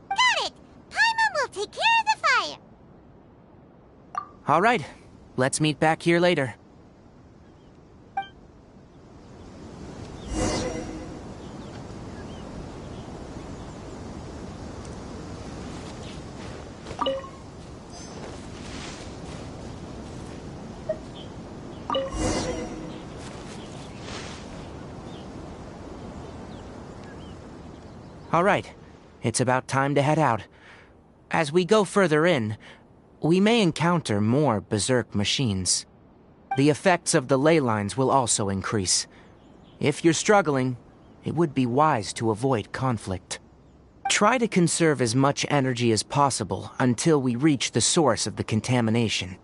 Got it! Paimon will take care of the fire. All right. Let's meet back here later. All right. It's about time to head out. As we go further in, we may encounter more berserk machines. The effects of the ley lines will also increase. If you're struggling, it would be wise to avoid conflict. Try to conserve as much energy as possible until we reach the source of the contamination.